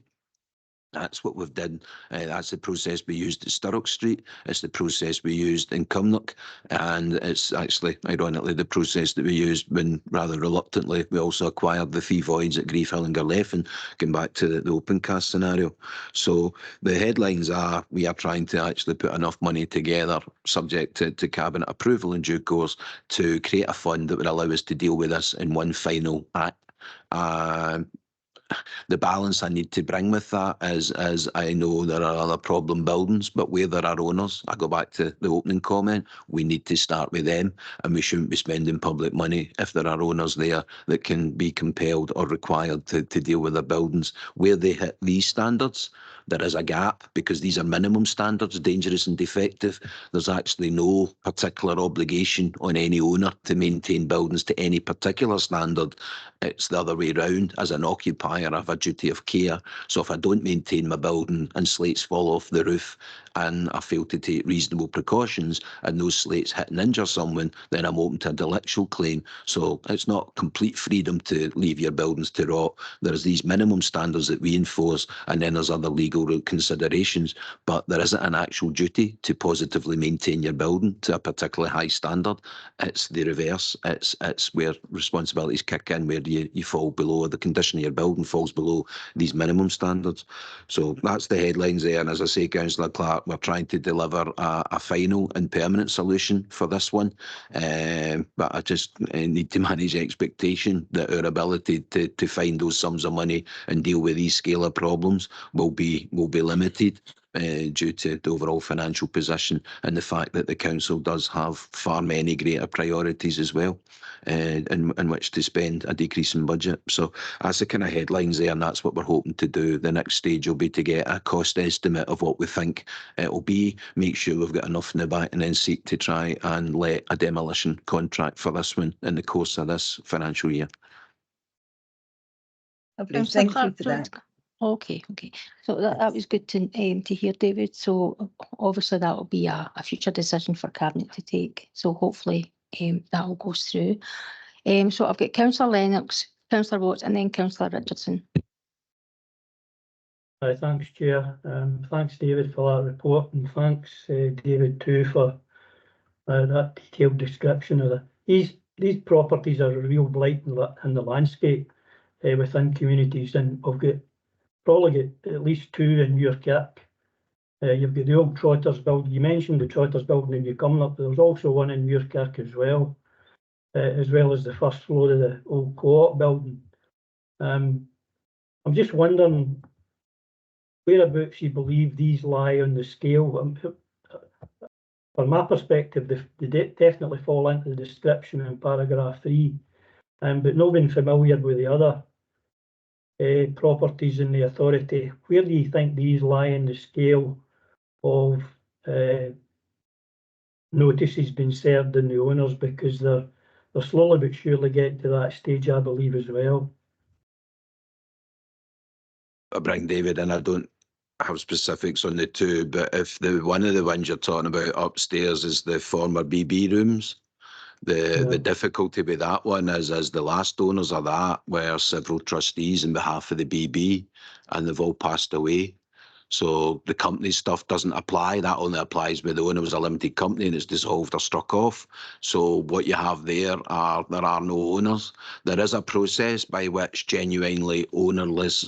That's what we've done. That's the process we used at Sturrock Street. It's the process we used in Cumnock. And it's actually, ironically, the process that we used when, rather reluctantly, we also acquired the 3 voids at Grief Hill and Garleff, going back to the open cast scenario. So the headlines are, we are trying to actually put enough money together, subject to cabinet approval in due course, to create a fund that would allow us to deal with this in one final act. The balance I need to bring with that is I know there are other problem buildings, but where there are owners, I go back to the opening comment, we need to start with them, and we shouldn't be spending public money if there are owners there that can be compelled or required to deal with their buildings. Where they hit these standards, there is a gap because these are minimum standards, dangerous and defective. There's actually no particular obligation on any owner to maintain buildings to any particular standard. It's the other way around. As an occupier, I have a duty of care. So if I don't maintain my building and slates fall off the roof and I fail to take reasonable precautions and those slates hit and injure someone, then I'm open to a delictual claim. So it's not complete freedom to leave your buildings to rot. There's these minimum standards that we enforce, and then there's other legal considerations, but there isn't an actual duty to positively maintain your building to a particularly high standard. It's the reverse. It's where responsibilities kick in, where you fall below, the condition of your building falls below these minimum standards. So that's the headlines there. And as I say, Councillor Clark, we're trying to deliver a final and permanent solution for this one. But I just need to manage expectation that our ability to find those sums of money and deal with these scale of problems will be limited. Due to the overall financial position and the fact that the council does have far many greater priorities as well in which to spend a decrease in budget. So that's the kind of headlines there, and that's what we're hoping to do. The next stage will be to get a cost estimate of what we think it will be, make sure we've got enough in the bank, and then seek to try and let a demolition contract for this one in the course of this financial year. Lovely, thank you for that. Okay. So that was good to hear, David. So obviously that will be a future decision for Cabinet to take. So hopefully that will go through. So I've got Councillor Lennox, Councillor Watts, and then Councillor Richardson. Thanks, Chair. Thanks, David, for that report, and thanks, David, too, for that detailed description of these properties are a real blight in the landscape within communities, and we've probably got at least 2 in Muirkirk. You've got the old Trotters building. You mentioned the Trotters building in Newcumnock, but there's also one in Muirkirk as well as the first floor of the old co-op building. I'm just wondering whereabouts you believe these lie on the scale. From my perspective, they definitely fall into the description in paragraph 3, but not being familiar with the other properties in the authority, where do you think these lie in the scale of notices being served in the owners? Because they're slowly but surely getting to that stage, I believe, as well. I bring David in. I don't have specifics on the 2, but if one of the ones you're talking about upstairs is the former BB rooms, the difficulty with that one is the last owners of that were several trustees on behalf of the BB, and they've all passed away. So the company stuff doesn't apply. That only applies where the owner was a limited company and it's dissolved or struck off. So what you have there are no owners. There is a process by which genuinely ownerless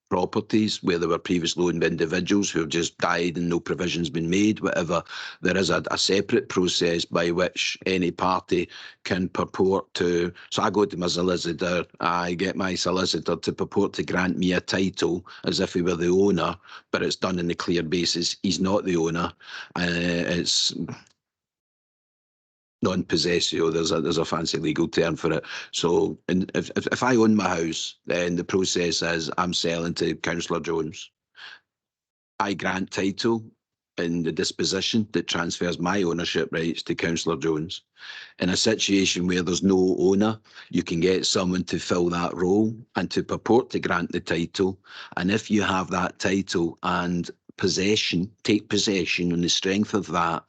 properties where they were previously owned by individuals who have just died and no provision's been made, whatever, there is a separate process by which any party can purport to. So I go to my solicitor, I get my solicitor to purport to grant me a title as if he were the owner, but it's done on the clear basis he's not the owner. It's non-possessio, there's a fancy legal term for it. So if I own my house, then the process is I'm selling to Councillor Jones. I grant title in the disposition that transfers my ownership rights to Councillor Jones. In a situation where there's no owner, you can get someone to fill that role and to purport to grant the title. And if you have that title and possession, take possession on the strength of that,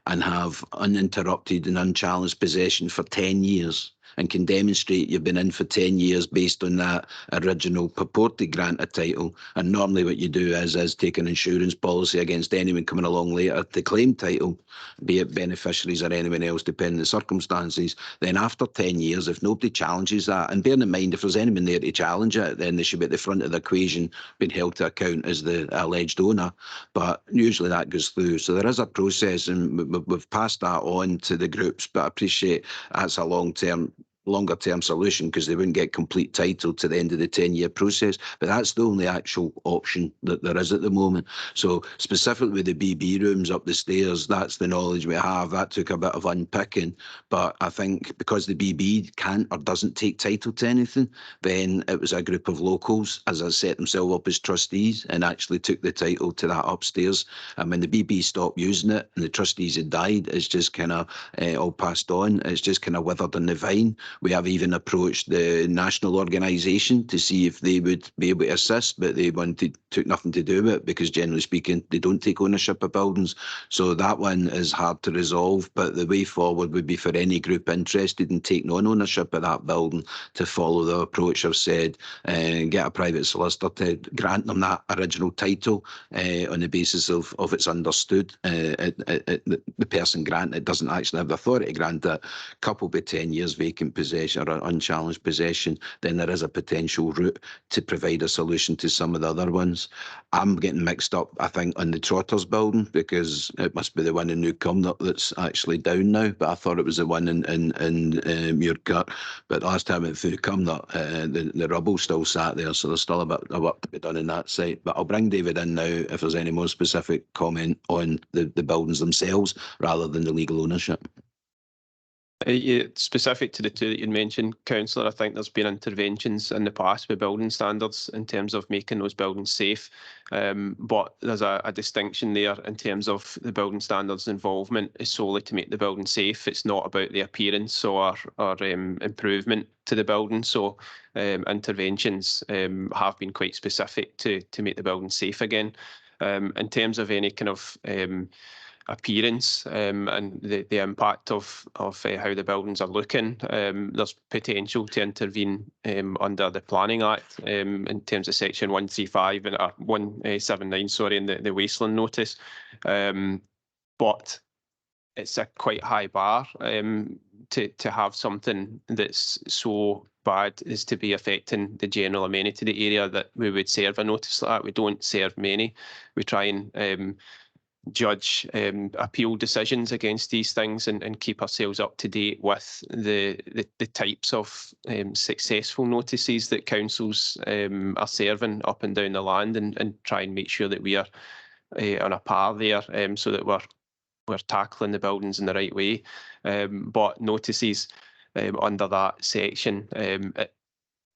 and have uninterrupted and unchallenged possession for 10 years and can demonstrate you've been in for 10 years based on that original purported grant of title. And normally what you do is take an insurance policy against anyone coming along later to claim title, be it beneficiaries or anyone else, depending on the circumstances. Then after 10 years, if nobody challenges that, and bearing in mind, if there's anyone there to challenge it, then they should be at the front of the equation being held to account as the alleged owner. But usually that goes through. So there is a process, and we've passed that on to the groups, but I appreciate that's a longer term solution because they wouldn't get complete title to the end of the 10-year process. But that's the only actual option that there is at the moment. So specifically with the BB rooms up the stairs, that's the knowledge we have. That took a bit of unpicking. But I think because the BB can't or doesn't take title to anything, then it was a group of locals, as I set themselves up as trustees and actually took the title to that upstairs. And when the BB stopped using it and the trustees had died, it's just kind of all passed on. It's just kind of withered on the vine. We have even approached the national organisation to see if they would be able to assist, but they took nothing to do with it because, generally speaking, they don't take ownership of buildings. So that one is hard to resolve, but the way forward would be for any group interested in taking on ownership of that building to follow the approach I've said and get a private solicitor to grant them that original title on the basis of it's understood. The person granted it doesn't actually have the authority to grant it, coupled with 10 years vacant possession or unchallenged possession, then there is a potential route to provide a solution to some of the other ones. I'm getting mixed up, I think, on the Trotters building because it must be the one in New Cumnock that's actually down now, but I thought it was the one in Muircut. But last time I went through Cumnock, the rubble still sat there, so there's still a bit of work to be done in that site. But I'll bring David in now if there's any more specific comment on the buildings themselves rather than the legal ownership. Yeah, specific to the two that you mentioned, Councillor, I think there's been interventions in the past with building standards in terms of making those buildings safe. But there's a distinction there in terms of the building standards involvement is solely to make the building safe. It's not about the appearance or improvement to the building. So interventions have been quite specific to make the building safe again. In terms of any kind of appearance and the impact of how the buildings are looking, there's potential to intervene under the Planning Act in terms of Section 135 and 179, sorry, in the Wasteland Notice. But it's a quite high bar to have something that's so bad as to be affecting the general amenity of the area that we would serve a notice like that. We don't serve many. We try and judge appeal decisions against these things and keep ourselves up to date with the types of successful notices that councils are serving up and down the land and try and make sure that we are on a par there so that we're tackling the buildings in the right way. But notices under that section,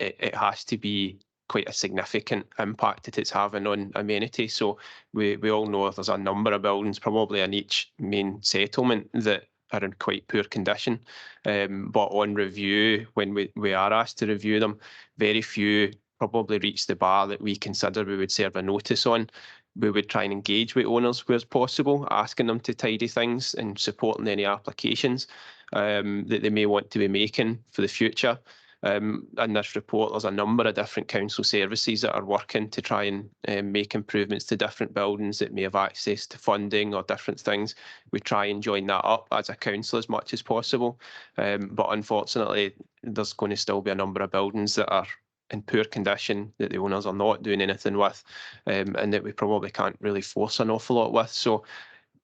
it has to be quite a significant impact that it's having on amenity. So we all know there's a number of buildings, probably in each main settlement, that are in quite poor condition. But on review, when we are asked to review them, very few probably reach the bar that we consider we would serve a notice on. We would try and engage with owners where possible, asking them to tidy things and supporting any applications that they may want to be making for the future. In this report, there's a number of different council services that are working to try and make improvements to different buildings that may have access to funding or different things. We try and join that up as a council as much as possible. But unfortunately, there's going to still be a number of buildings that are in poor condition that the owners are not doing anything with, and that we probably can't really force an awful lot with. So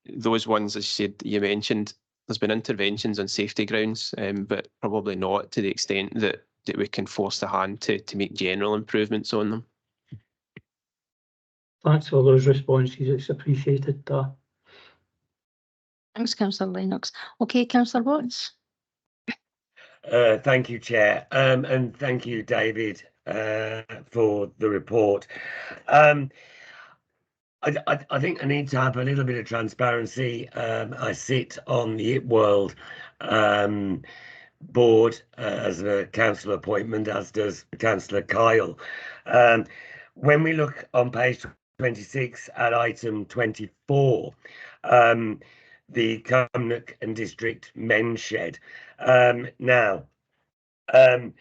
those ones, as you mentioned, there's been interventions on safety grounds, but probably not to the extent that we can force the hand to make general improvements on them. Thanks for those responses, it's appreciated. Thanks, Councillor Lennox. Okay, Councillor Watts. Thank you, Chair, and thank you, David, for the report. I think I need to have a little bit of transparency. I sit on the IT World board as a council appointment, as does Councillor Kyle. When we look on page 26 at item 24, the Cumnock and District Men's Shed. Now, I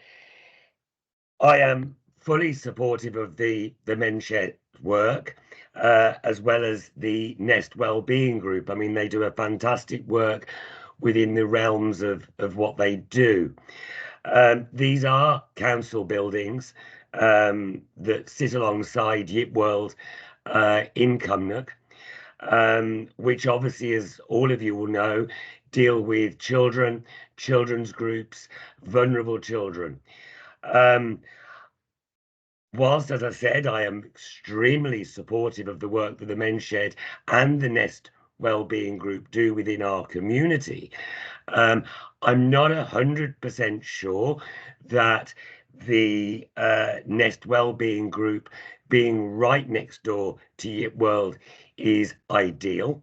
am fully supportive of the Men's Shed work, as well as the Nest Wellbeing Group. I mean, they do a fantastic work within the realms of what they do. These are council buildings that sit alongside YIT World in Cumnock, which obviously, as all of you will know, deal with children, children's groups, vulnerable children. Whilst, as I said, I am extremely supportive of the work that the Men's Shed and the Nest Wellbeing Group do within our community, I'm not 100% sure that the Nest Wellbeing Group being right next door to YIT World is ideal,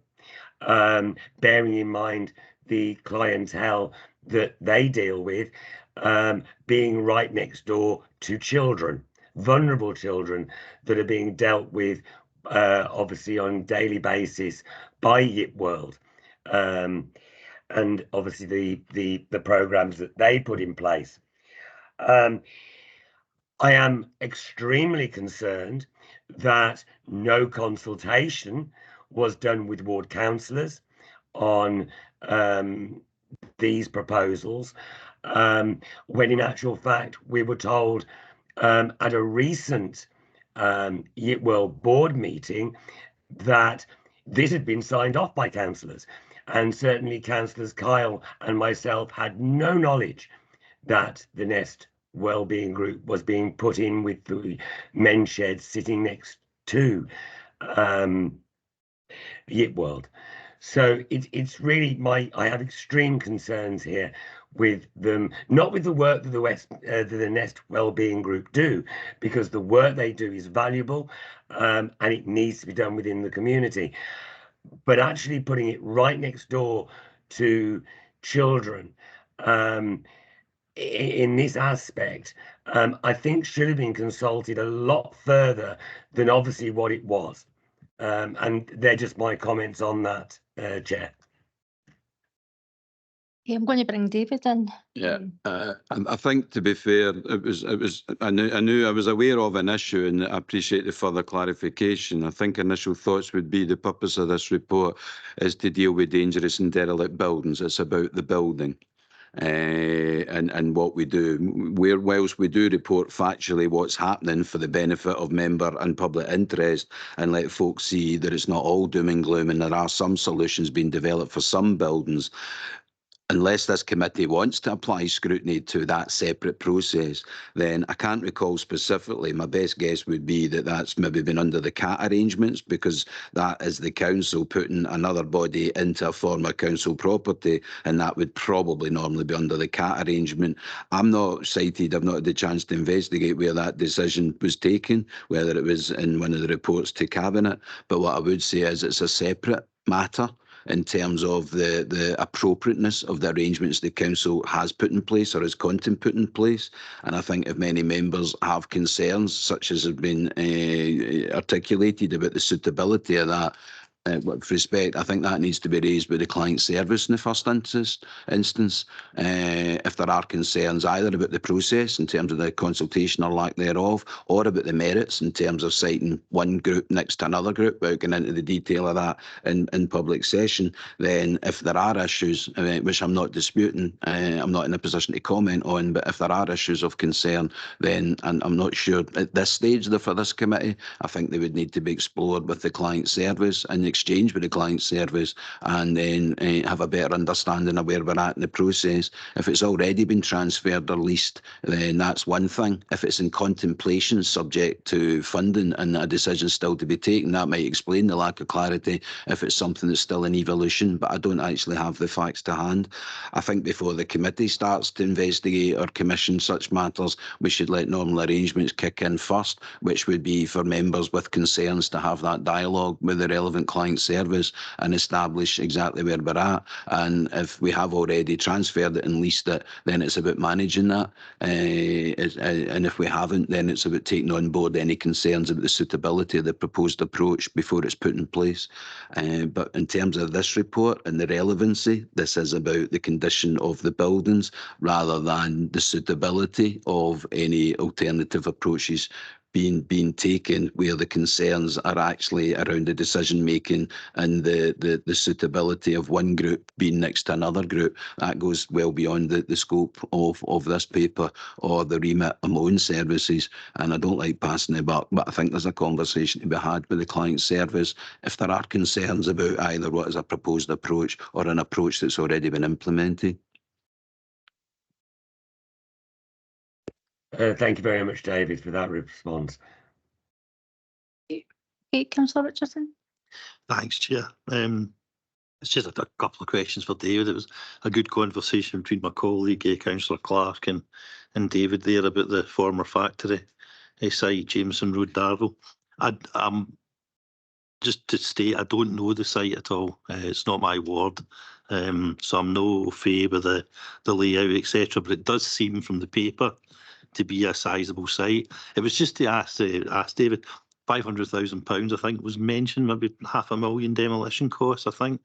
bearing in mind the clientele that they deal with, being right next door to children, vulnerable children that are being dealt with obviously on a daily basis by YIT World, and obviously the programs that they put in place. I am extremely concerned that no consultation was done with ward councillors on these proposals, when in actual fact we were told at a recent YIT World board meeting that this had been signed off by councillors, and certainly councillors Kyle and myself had no knowledge that the Nest Wellbeing Group was being put in with the Men's Shed sitting next to YIT World. So it's really I have extreme concerns here with them, not with the work that the Nest Wellbeing Group do, because the work they do is valuable, and it needs to be done within the community, but actually putting it right next door to children in this aspect, I think should have been consulted a lot further than obviously what it was. And they're just my comments on that, Chair. Okay, I'm going to bring David in. Yeah, I think, to be fair, I knew I was aware of an issue, and I appreciate the further clarification. I think initial thoughts would be the purpose of this report is to deal with dangerous and derelict buildings. It's about the building. And what we do, whilst we do report factually what's happening for the benefit of member and public interest, and let folks see that it's not all doom and gloom, and there are some solutions being developed for some buildings. Unless this committee wants to apply scrutiny to that separate process, then I can't recall specifically. My best guess would be that that's maybe been under the CAT arrangements, because that is the council putting another body into a former council property, and that would probably normally be under the CAT arrangement. I'm not cited, I've not had the chance to investigate where that decision was taken, whether it was in one of the reports to Cabinet, but what I would say is it's a separate matter in terms of the appropriateness of the arrangements the council has put in place or is contemplating in place. And I think if many members have concerns, such as have been articulated about the suitability of that, with respect, I think that needs to be raised with the client service in the first instance. If there are concerns either about the process in terms of the consultation or lack thereof, or about the merits in terms of citing one group next to another group, without going into the detail of that in public session, then if there are issues, which I'm not disputing, I'm not in a position to comment on, but if there are issues of concern, then I'm not sure at this stage for this committee, I think they would need to be explored with the client service and exchange with the client service, and then have a better understanding of where we're at in the process. If it's already been transferred or leased, then that's one thing. If it's in contemplation, subject to funding and a decision still to be taken, that might explain the lack of clarity. If it's something that's still in evolution, but I don't actually have the facts to hand. I think before the committee starts to investigate or commission such matters, we should let normal arrangements kick in first, which would be for members with concerns to have that dialogue with the relevant client service and establish exactly where we're at. And if we have already transferred it and leased it, then it's about managing that. And if we haven't, then it's about taking on board any concerns about the suitability of the proposed approach before it's put in place. But in terms of this report and the relevancy, this is about the condition of the buildings rather than the suitability of any alternative approaches being taken, where the concerns are actually around the decision making and the suitability of one group being next to another group. That goes well beyond the scope of this paper or the remit of my own services, and I don't like passing the buck, but I think there's a conversation to be had with the client service if there are concerns about either what is a proposed approach or an approach that's already been implemented. Thank you very much, David, for that response. Okay, Councillor Richardson. Thanks, Chair. It's just a couple of questions for David. It was a good conversation between my colleague, Councillor Clark, and David there about the former factory site, Jameson Road, Darvel. Just to state, I don't know the site at all. It's not my ward, so I'm no au fait with the layout, etc. But it does seem from the paper to be a sizable site. It was just to ask David, £500,000, I think, was mentioned, maybe £500,000 demolition costs, I think.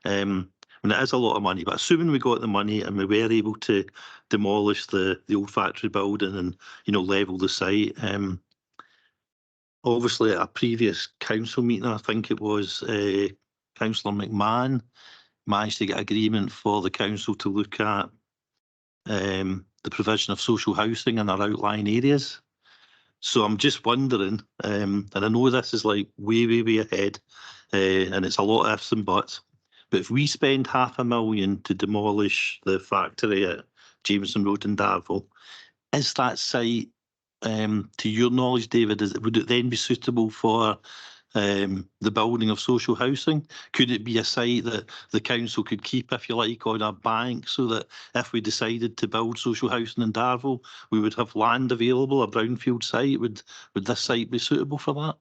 And it is a lot of money, but assuming we got the money and we were able to demolish the old factory building and, level the site, obviously at a previous council meeting, I think it was Councillor McMahon managed to get agreement for the council to look at the provision of social housing in our outlying areas. So I'm just wondering, and I know this is like way ahead, and it's a lot of ifs and buts, but if we spend £500,000 to demolish the factory at Jameson Road in Darvel, is that site, to your knowledge, David, would it then be suitable for the building of social housing? Could it be a site that the council could keep, if you like, on a bank, so that if we decided to build social housing in Darvel, we would have land available, a brownfield site? Would this site be suitable for that?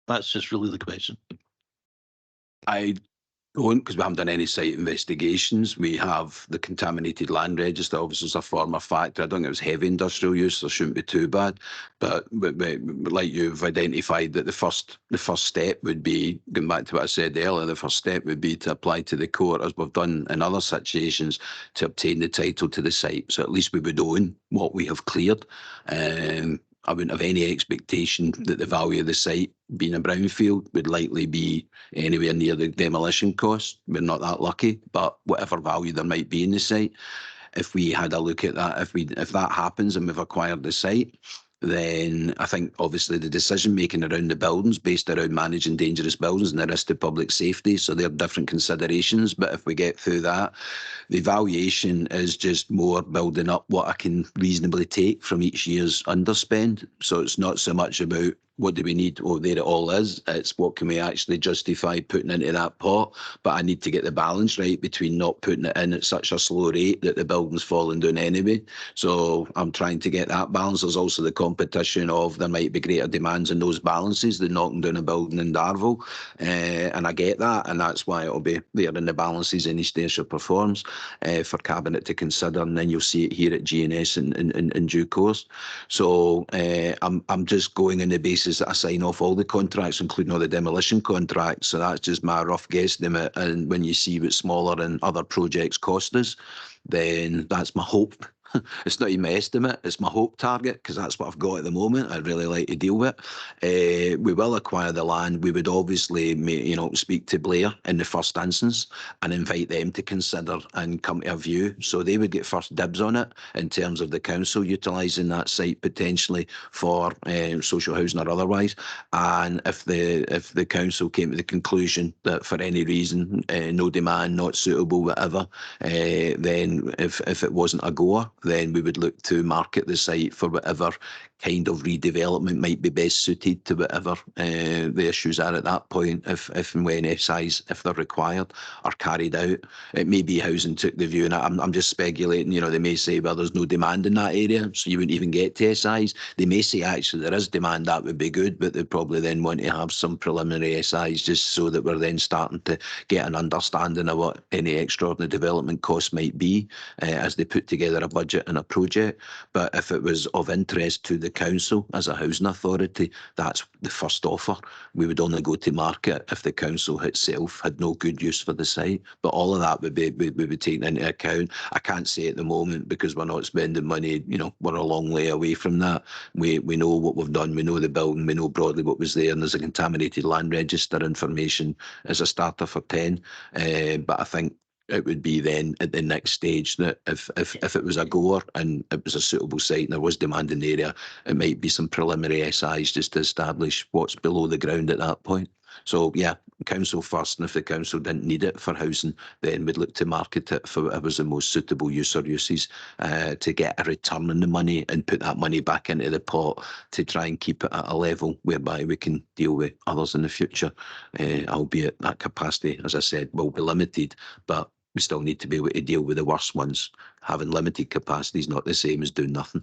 That's just really the question. I don't, because we haven't done any site investigations. We have the contaminated land register, obviously it's a former factory. I don't think it was heavy industrial use, so it shouldn't be too bad. But like you've identified, that the first step would be, going back to what I said earlier, the first step would be to apply to the court, as we've done in other situations, to obtain the title to the site. So at least we would own what we have cleared. I wouldn't have any expectation that the value of the site, being a brownfield, would likely be anywhere near the demolition cost. We're not that lucky, but whatever value there might be in the site, if we had a look at that, if that happens and we've acquired the site, then I think obviously the decision making around the buildings based around managing dangerous buildings and the risk to public safety, so they're different considerations. But if we get through that, the valuation is just more building up what I can reasonably take from each year's underspend. So it's not so much about what do we need, there it all is. It's what can we actually justify putting into that pot. But I need to get the balance right between not putting it in at such a slow rate that the building's falling down anyway. So I'm trying to get that balance. There's also the competition of there might be greater demands in those balances than knocking down a building in Darvel. And I get that, and that's why it'll be there in the balances in East Ayrshire performs for Cabinet to consider, and then you'll see it here at GNS in due course. So I'm just going on the basis to sign off all the contracts, including all the demolition contracts. So that's just my rough guesstimate. And when you see what smaller and other projects cost us, then that's my hope. It's not even my estimate, it's my hope target, because that's what I've got at the moment. I'd really like to deal with. We will acquire the land. We would obviously, speak to Blair in the first instance and invite them to consider and come to a view. So they would get first dibs on it in terms of the council utilising that site potentially for social housing or otherwise. And if the council came to the conclusion that for any reason, no demand, not suitable, whatever, then if it wasn't a goer, then we would look to market the site for whatever kind of redevelopment might be best suited to whatever the issues are at that point, if and when SIs, if they're required, are carried out. It may be housing took the view, and I'm just speculating, they may say, well, there's no demand in that area, so you wouldn't even get to SIs. They may say, actually, there is demand, that would be good, but they'd probably then want to have some preliminary SIs just so that we're then starting to get an understanding of what any extraordinary development costs might be as they put together a budget and a project. But if it was of interest to the council as a housing authority, that's the first offer. We would only go to market if the council itself had no good use for the site. But all of that would be taken into account. I can't say at the moment because we're not spending money. We're a long way away from that. We know what we've done. We know the building. We know broadly what was there. And there's a contaminated land register information as a starter for 10. But I think it would be then at the next stage that if it was a goer and it was a suitable site and there was demand in the area, it might be some preliminary SIs just to establish what's below the ground at that point. So yeah, council first, and if the council didn't need it for housing, then we'd look to market it for whatever's the most suitable use or uses to get a return on the money and put that money back into the pot to try and keep it at a level whereby we can deal with others in the future, albeit that capacity, as I said, will be limited, but we still need to be able to deal with the worst ones. Having limited capacity is not the same as doing nothing.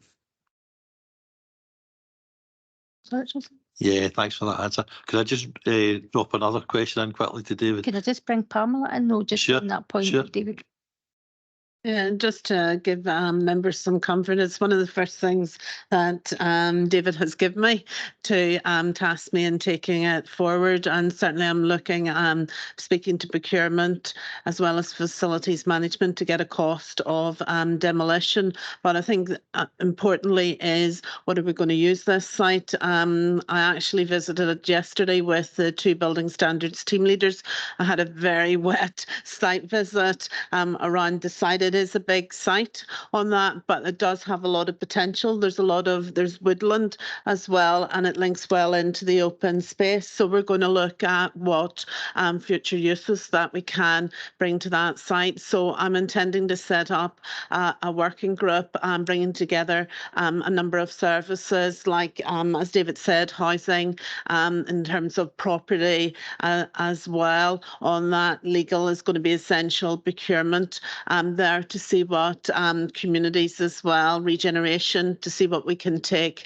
Yeah, thanks for that answer. Could I just drop another question in quickly to David? Can I just bring Pamela in? No, just Sure, on that point, sure. David. Yeah, just to give members some comfort, it's one of the first things that David has given me to task me in taking it forward. And certainly I'm looking, speaking to procurement as well as facilities management to get a cost of demolition. But I think importantly is, what are we going to use this site? I actually visited it yesterday with the 2 building standards team leaders. I had a very wet site visit around the site. It is a big site on that, but it does have a lot of potential. There's woodland as well, and it links well into the open space. So we're going to look at what future uses that we can bring to that site. So I'm intending to set up a working group, bringing together a number of services like, as David said, housing, in terms of property as well. On that, legal is going to be essential, procurement there to see what communities as well, regeneration, to see what we can take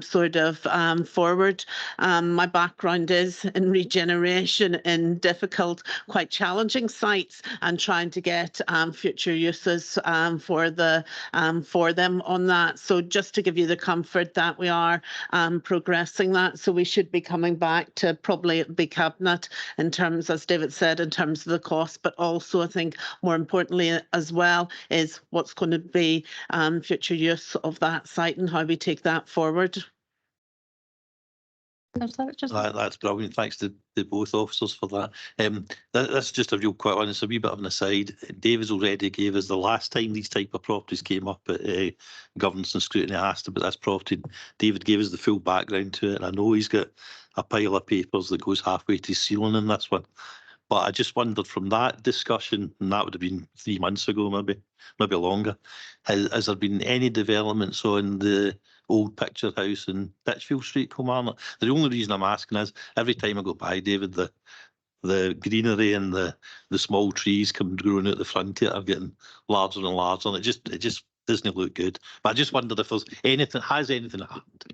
forward. My background is in regeneration in difficult, quite challenging sites and trying to get future uses for them on that. So just to give you the comfort that we are progressing that. So we should be coming back to probably be cabinet in terms, as David said, in terms of the cost, but also I think more importantly as well is what's going to be future use of that site and how we take that forward. That's brilliant. Thanks to both officers for that. That's just a real quick one. It's a wee bit of an aside. David's already gave us the last time these type of properties came up at Governance and Scrutiny asked about this property. David gave us the full background to it, and I know he's got a pile of papers that goes halfway to ceiling in this one. But I just wondered from that discussion, and that would have been 3 months ago, maybe longer, has there been any developments on the old picture house in Ditchfield Street, Kilmarnock? The only reason I'm asking is every time I go by, David, the greenery and the small trees come growing out the front here are getting larger and larger, and it just doesn't look good. But I just wondered if there's anything, has anything happened?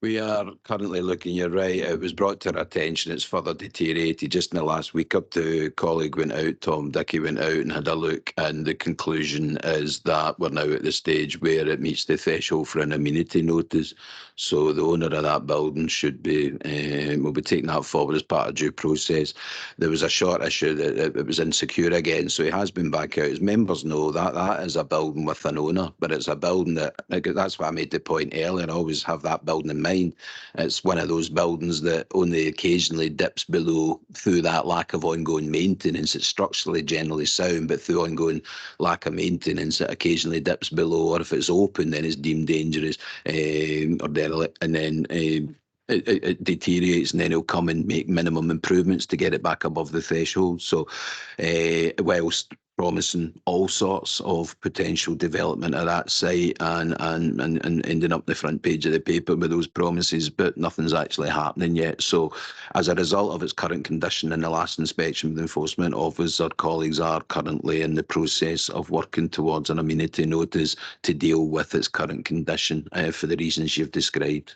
We are currently looking, you're right, it was brought to our attention, it's further deteriorated just in the last week or two. A colleague went out, Tom Dickey went out and had a look, and the conclusion is that we're now at the stage where it meets the threshold for an amenity notice. So the owner of that building should be, will be taking that forward as part of due process. There was a short issue that it was insecure again, so he has been back out. As members know, that is a building with an owner, but it's a building that's why I made the point earlier, I always have that building in mind. It's one of those buildings that only occasionally dips below through that lack of ongoing maintenance. It's structurally generally sound, but through ongoing lack of maintenance, it occasionally dips below, or if it's open, then it's deemed dangerous or derelict, and then it deteriorates, and then he'll come and make minimum improvements to get it back above the threshold. So whilst promising all sorts of potential development of that site and ending up the front page of the paper with those promises, but nothing's actually happening yet. So as a result of its current condition in the last inspection with the Enforcement Office, our colleagues are currently in the process of working towards an amenity notice to deal with its current condition for the reasons you've described.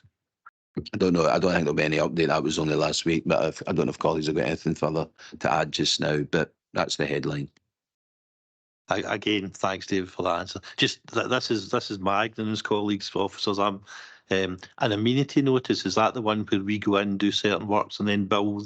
I don't know. I don't think there'll be any update. That was only last week, but I don't know if colleagues have got anything further to add just now, but that's the headline. Again, thanks, David, for that answer. Just this is my ignorance, colleagues, officers. I'm an amenity notice. Is that the one where we go in, do certain works, and then bill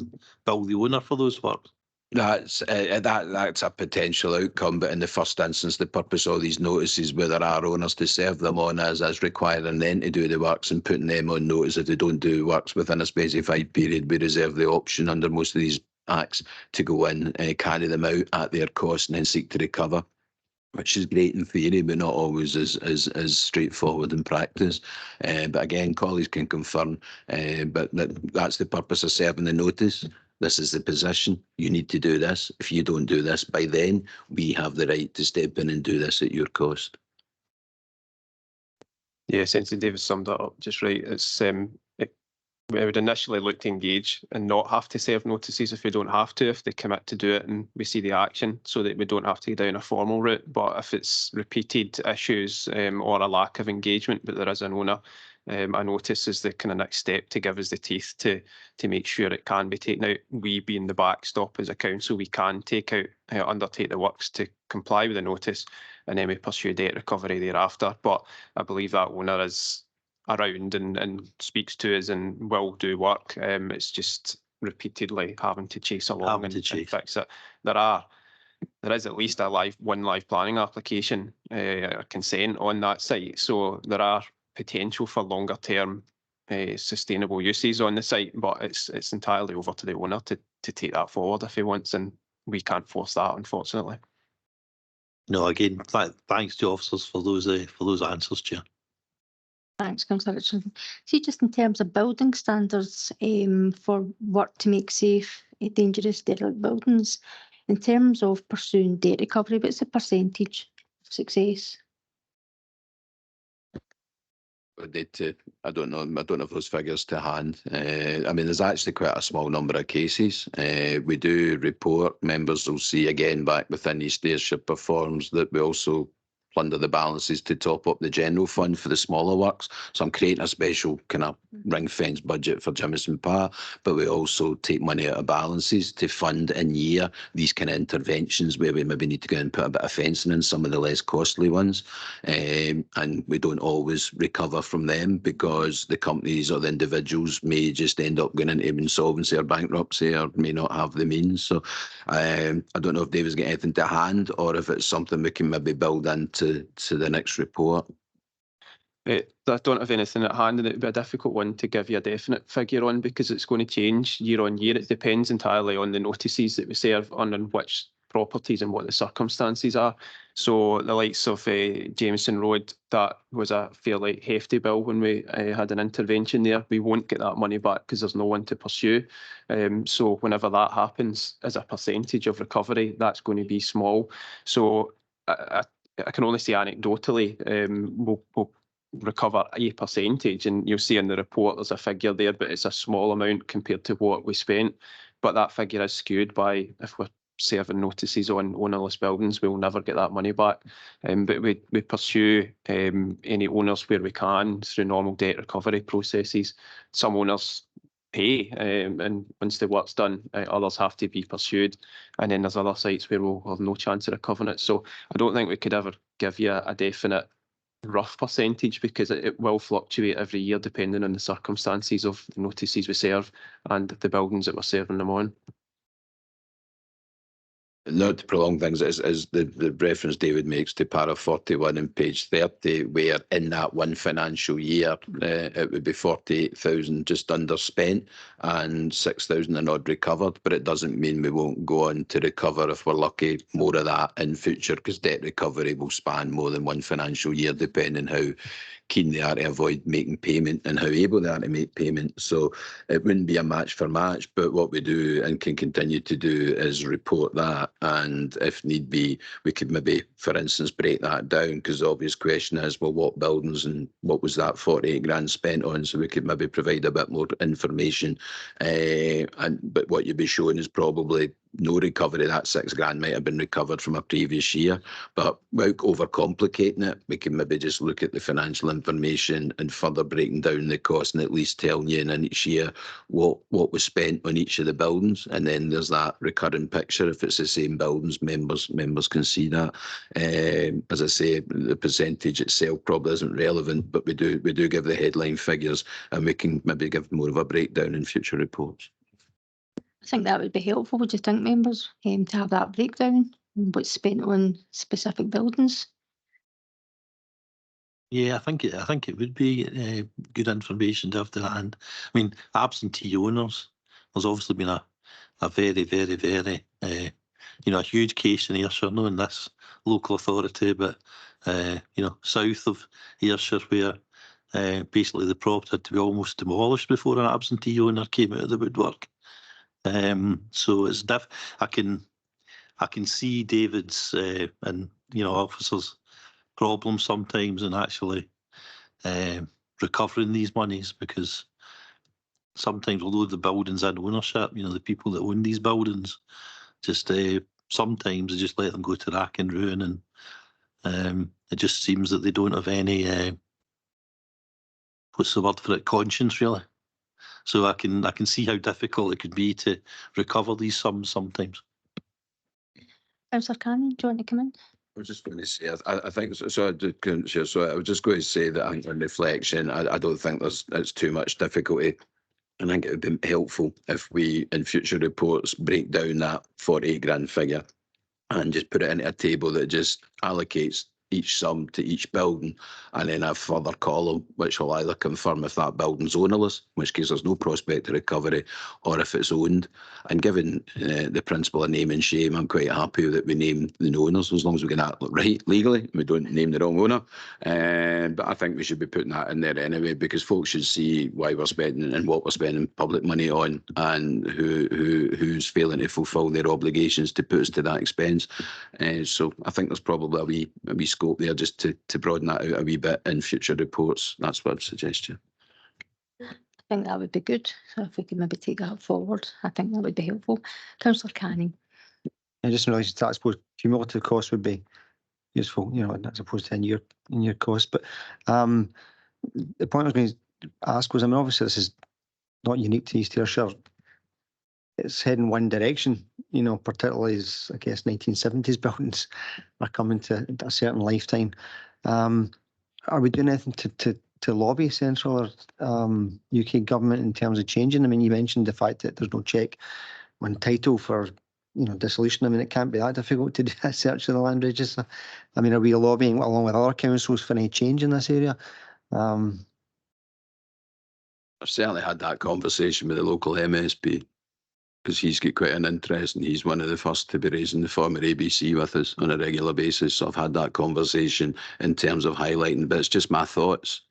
the owner for those works? That's a potential outcome, but in the first instance, the purpose of these notices, where there are owners, to serve them on as requiring them to do the works and putting them on notice if they don't do works within a specified period. We reserve the option under most of these acts to go in, carry them out at their cost, and then seek to recover, which is great in theory, but not always as straightforward in practice. But again, colleagues can confirm, but that's the purpose of serving the notice. This is the position. You need to do this. If you don't do this by then, we have the right to step in and do this at your cost. Yeah, essentially David summed that up just right. It's we would initially look to engage and not have to serve notices if we don't have to, if they commit to do it and we see the action, so that we don't have to go down a formal route. But if it's repeated issues or a lack of engagement, but there is an owner, a notice is the kind of next step to give us the teeth to make sure it can be taken out. We being the backstop as a council, we can take out, undertake the works to comply with the notice, and then we pursue debt recovery thereafter. But I believe that owner is around and speaks to us and will do work. It's just repeatedly having to chase along and fix it. There is at least one live planning application or consent on that site, so there are potential for longer term sustainable uses on the site, but it's entirely over to the owner to take that forward if he wants, and we can't force that, unfortunately. No, again, thanks to officers for those answers, Chair. Thanks, Councillor Richardson. See, just in terms of building standards for work to make safe, dangerous, derelict buildings, in terms of pursuing debt recovery, what's the percentage of success? I don't know if those figures to hand. I mean, there's actually quite a small number of cases. We do report, members will see again back within East Ayrshire performs, that we also plunder the balances to top up the general fund for the smaller works. So I'm creating a special kind of ring fence budget for Jimison Park, but we also take money out of balances to fund in year these kind of interventions where we maybe need to go and put a bit of fencing in some of the less costly ones. And we don't always recover from them because the companies or the individuals may just end up going into insolvency or bankruptcy or may not have the means. So I don't know if David's got anything to hand or if it's something we can maybe build into the next report. I don't have anything at hand, and it would be a difficult one to give you a definite figure on because it's going to change year on year. It depends entirely on the notices that we serve on and which properties and what the circumstances are. So the likes of Jameson Road, that was a fairly hefty bill when we had an intervention there. We won't get that money back because there's no one to pursue. So whenever that happens as a percentage of recovery, that's going to be small. So I can only say anecdotally, we'll recover a percentage, and you'll see in the report there's a figure there, but it's a small amount compared to what we spent. But that figure is skewed by if we're serving notices on ownerless buildings, we'll never get that money back. But we pursue any owners where we can through normal debt recovery processes. Some owners pay, and once the work's done, others have to be pursued. And then there's other sites where we'll have no chance of recovering it. So I don't think we could ever give you a definite rough percentage, because it will fluctuate every year depending on the circumstances of the notices we serve and the buildings that we're serving them on. Not to prolong things, is the reference David makes to para 41 and page 30, where in that one financial year it would be 48,000 just under spent and 6,000 and odd recovered, but it doesn't mean we won't go on to recover, if we're lucky, more of that in future, because debt recovery will span more than one financial year depending how keen they are to avoid making payment and how able they are to make payment. So it wouldn't be a match for match, but what we do and can continue to do is report that, and if need be, we could maybe, for instance, break that down, because the obvious question is, well, what buildings and what was that 48 grand spent on? So we could maybe provide a bit more information, but what you'd be showing is probably no recovery. That 6 grand might have been recovered from a previous year, but without overcomplicating it, we can maybe just look at the financial information and further breaking down the cost, and at least telling you in each year what was spent on each of the buildings, and then there's that recurring picture. If it's the same buildings, members can see that. As I say, the percentage itself probably isn't relevant, but we do give the headline figures, and we can maybe give more of a breakdown in future reports. I think that would be helpful. Would you think, members, to have that breakdown, what's spent on specific buildings? Yeah, I think it would be good information to have to hand. I mean, absentee owners, there's obviously been a very, very, very, a huge case in Ayrshire, not in this local authority, but, south of Ayrshire, where basically the property had to be almost demolished before an absentee owner came out of the woodwork. So it's I can see David's and officers' problems sometimes in actually recovering these monies, because sometimes, although the building's in ownership, the people that own these buildings just sometimes they just let them go to rack and ruin, and it just seems that they don't have any what's the word for it, conscience, really. So I can see how difficult it could be to recover these sums sometimes. Councillor Cannon, do you want to come in? I was just going to say, I think so. I couldn't share. So I was just going to say that on reflection, I don't think it's too much difficulty. And I think it would be helpful if we, in future reports, break down that 48 grand figure and just put it into a table that just allocates each sum to each building, and then a further column which will either confirm if that building's ownerless, in which case there's no prospect of recovery, or if it's owned. And given the principle of name and shame, I'm quite happy that we name the owners, as long as we get that right legally, we don't name the wrong owner. But I think we should be putting that in there anyway, because folks should see why we're spending and what we're spending public money on, and who's failing to fulfil their obligations to put us to that expense. So I think there's probably a wee scope there just to broaden that out a wee bit in future reports. That's what I'd suggest you. I think that would be good. So if we could maybe take that forward, I think that would be helpful. Councillor Canning. And just in relation to that, I suppose cumulative cost would be useful, as opposed to in year cost. But the point I was going to ask was, obviously this is not unique to East Ayrshire. It's heading one direction, particularly as, I guess, 1970s buildings are coming to a certain lifetime. Are we doing anything to lobby central or UK government in terms of changing? You mentioned the fact that there's no check on title for, dissolution. It can't be that difficult to do a search of the land register. Are we lobbying along with other councils for any change in this area? I've certainly had that conversation with the local MSP, because he's got quite an interest, and he's one of the first to be raising the former ABC with us on a regular basis. So I've had that conversation in terms of highlighting, but it's just my thoughts.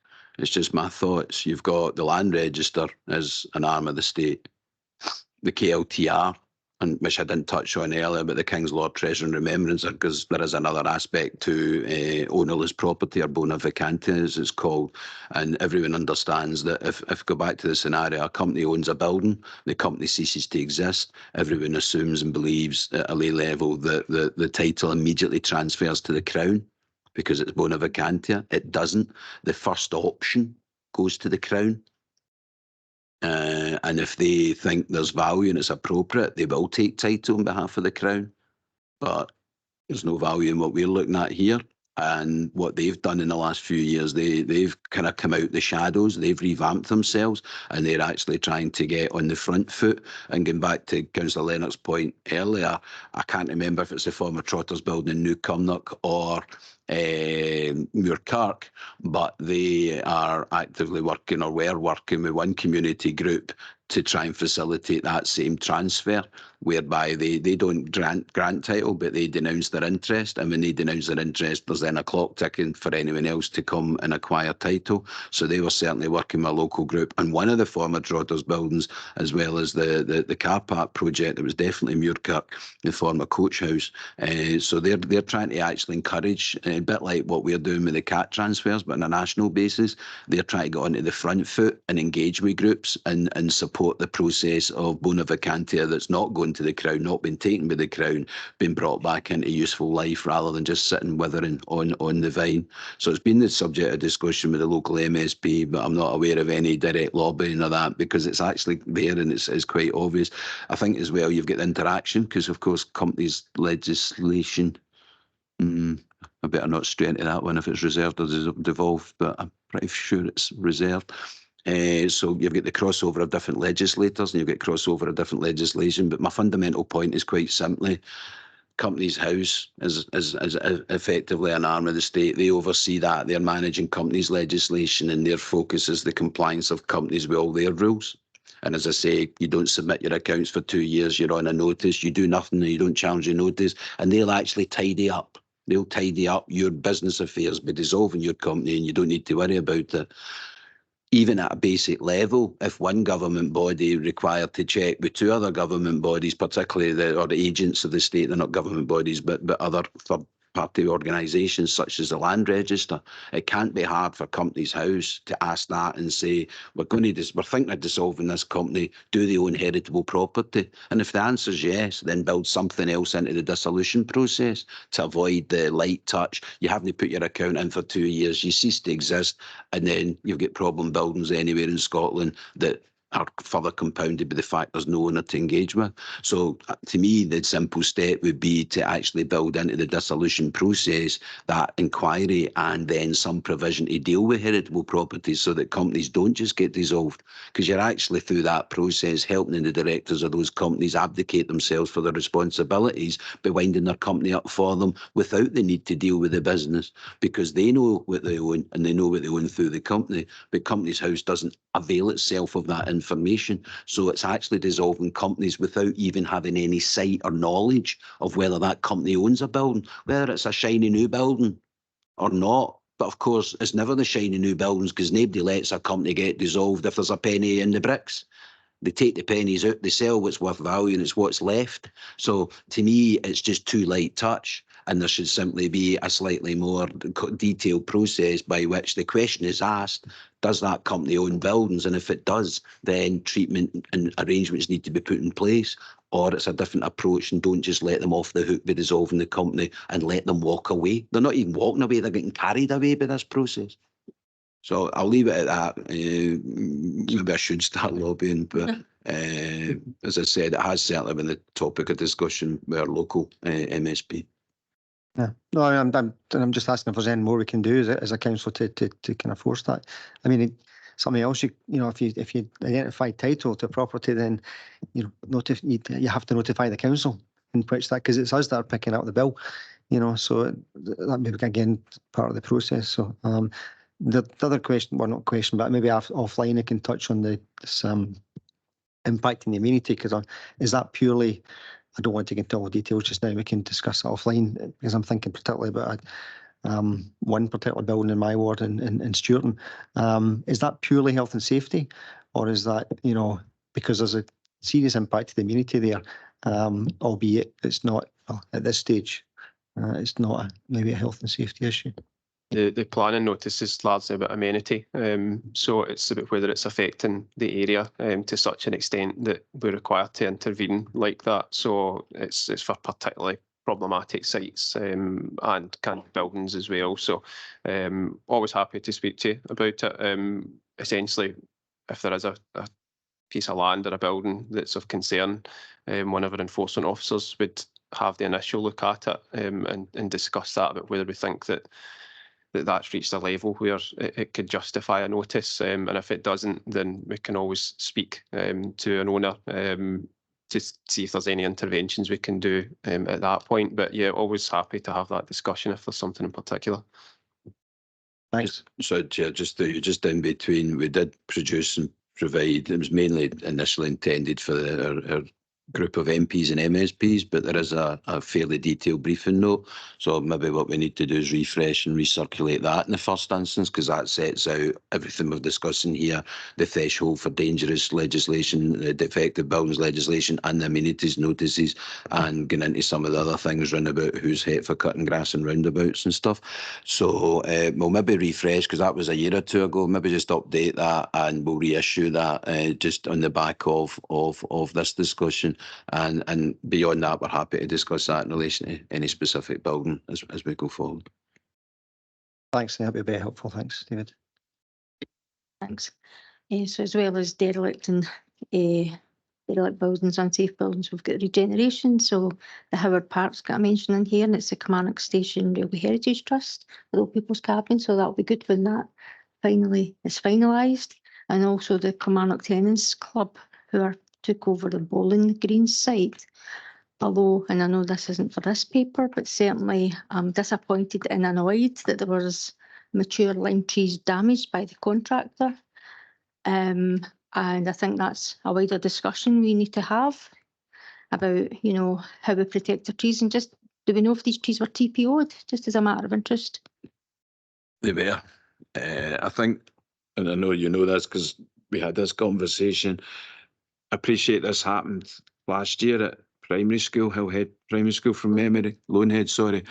You've got the land register as an arm of the state. The KLTR and which I didn't touch on earlier, but the King's Lord Treasure and Remembrancer, because there is another aspect to ownerless property, or bona vacante as it's called, and everyone understands that if go back to the scenario, a company owns a building, the company ceases to exist, everyone assumes and believes at a lay level that the title immediately transfers to the Crown because it's bona vacante. It doesn't. The first option goes to the Crown. And if they think there's value and it's appropriate, they will take title on behalf of the Crown. But there's no value in what we're looking at here. And what they've done in the last few years, they've kind of come out the shadows, they've revamped themselves, and they're actually trying to get on the front foot. And going back to Councillor Lennox's point earlier, I can't remember if it's the former Trotters building in New Cumnock or Muirkirk, but they are actively working, or were working, with one community group to try and facilitate that same transfer, whereby they don't grant title, but they denounce their interest. And when they denounce their interest, there's then a clock ticking for anyone else to come and acquire title. So they were certainly working with a local group on one of the former Trotters buildings, as well as the car park project. It was definitely Muirkirk, the former coach house. So they're trying to actually encourage, a bit like what we're doing with the CAT transfers, but on a national basis, they're trying to get onto the front foot and engage with groups and support the process of bona vacante that's not going to the Crown, not been taken by the Crown, being brought back into useful life rather than just sitting withering on the vine. So it's been the subject of discussion with the local MSP, but I'm not aware of any direct lobbying of that, because it's actually there and it's quite obvious. I think as well you've got the interaction, because of course companies legislation, I better not stray into that one if it's reserved or devolved, but I'm pretty sure it's reserved. So you've got the crossover of different legislators and you've got crossover of different legislation. But my fundamental point is quite simply, Companies House is effectively an arm of the state. They oversee that. They're managing companies legislation, and their focus is the compliance of companies with all their rules. And as I say, you don't submit your accounts for 2 years, you're on a notice, you do nothing, you don't challenge your notice, and they'll actually tidy up. They'll tidy up your business affairs by dissolving your company, and you don't need to worry about it. Even at a basic level, if one government body required to check with 2 other government bodies, particularly the agents of the state, they're not government bodies, but other third-party organisations such as the Land Register, it can't be hard for Companies House to ask that and say, we're thinking of dissolving this company, do they own heritable property? And if the answer is yes, then build something else into the dissolution process to avoid the light touch. You haven't put your account in for 2 years, you cease to exist, and then you've got problem buildings anywhere in Scotland that are further compounded by the fact there's no owner to engage with. So to me, the simple step would be to actually build into the dissolution process that inquiry and then some provision to deal with heritable properties so that companies don't just get dissolved, because you're actually through that process helping the directors of those companies abdicate themselves for their responsibilities by winding their company up for them without the need to deal with the business, because they know what they own and they know what they own through the company. But Companies House doesn't avail itself of that information. So it's actually dissolving companies without even having any sight or knowledge of whether that company owns a building, whether it's a shiny new building or not. But of course, it's never the shiny new buildings, because nobody lets a company get dissolved if there's a penny in the bricks. They take the pennies out, they sell what's worth value, and it's what's left. So to me, it's just too light touch. And there should simply be a slightly more detailed process by which the question is asked, does that company own buildings? And if it does, then treatment and arrangements need to be put in place. Or it's a different approach, and don't just let them off the hook by dissolving the company and let them walk away. They're not even walking away, they're getting carried away by this process. So I'll leave it at that. Maybe I should start lobbying, but as I said, it has certainly been the topic of discussion with our local MSP. Yeah, no, I'm just asking if there's any more we can do as a council to kind of force that. I mean, something else, you know, if you identify title to property, then you have to notify the council in which that, because it's us that are picking up the bill, you know. So that may be again part of the process. So the other question, well, not question, but maybe offline I can touch on this impacting the amenity, because is that purely, I don't want to get into all the details just now, we can discuss it offline, because I'm thinking particularly about one particular building in my ward in Sturton. Is that purely health and safety, or is that, you know, because there's a serious impact to the amenity there, albeit it's not, well, at this stage, it's not maybe a health and safety issue. The planning notice is largely about amenity, so it's about whether it's affecting the area to such an extent that we're required to intervene like that. So it's for particularly problematic sites and kind of buildings as well. So always happy to speak to you about it. Essentially, if there is a piece of land or a building that's of concern, one of our enforcement officers would have the initial look at it and discuss that about whether we think that's reached a level where it could justify a notice. And if it doesn't, then we can always speak to an owner to see if there's any interventions we can do at that point. But yeah, always happy to have that discussion if there's something in particular. Thanks. So, Chair, just in between, we did produce and provide, it was mainly initially intended for our group of MPs and MSPs, but there is a fairly detailed briefing note. So maybe what we need to do is refresh and recirculate that in the first instance, because that sets out everything we're discussing here, the threshold for dangerous legislation, the defective buildings legislation and the amenities notices, and getting into some of the other things round about who's hit for cutting grass and roundabouts and stuff. So we'll maybe refresh, because that was a year or two ago, maybe just update that and we'll reissue that just on the back of this discussion. And beyond that, we're happy to discuss that in relation to any specific building as we go forward. Thanks, that'd be very helpful. Thanks, David. Thanks. So as well as derelict and derelict buildings, unsafe buildings, we've got regeneration. So the Howard Park's got a mention in here, and it's the Kilmarnock Station Railway Heritage Trust with Old People's Cabin. So that'll be good when that finally is finalised. And also the Kilmarnock Tenants Club, who took over the Bowling Green site. Although, and I know this isn't for this paper, but certainly I'm disappointed and annoyed that there was mature lime trees damaged by the contractor. And I think that's a wider discussion we need to have about, you know, how we protect the trees, and just, do we know if these trees were TPO'd, just as a matter of interest? They were. I think, and I know you know this because we had this conversation, I appreciate this happened last year at primary school, Hillhead Primary School from memory, Lonehead, sorry,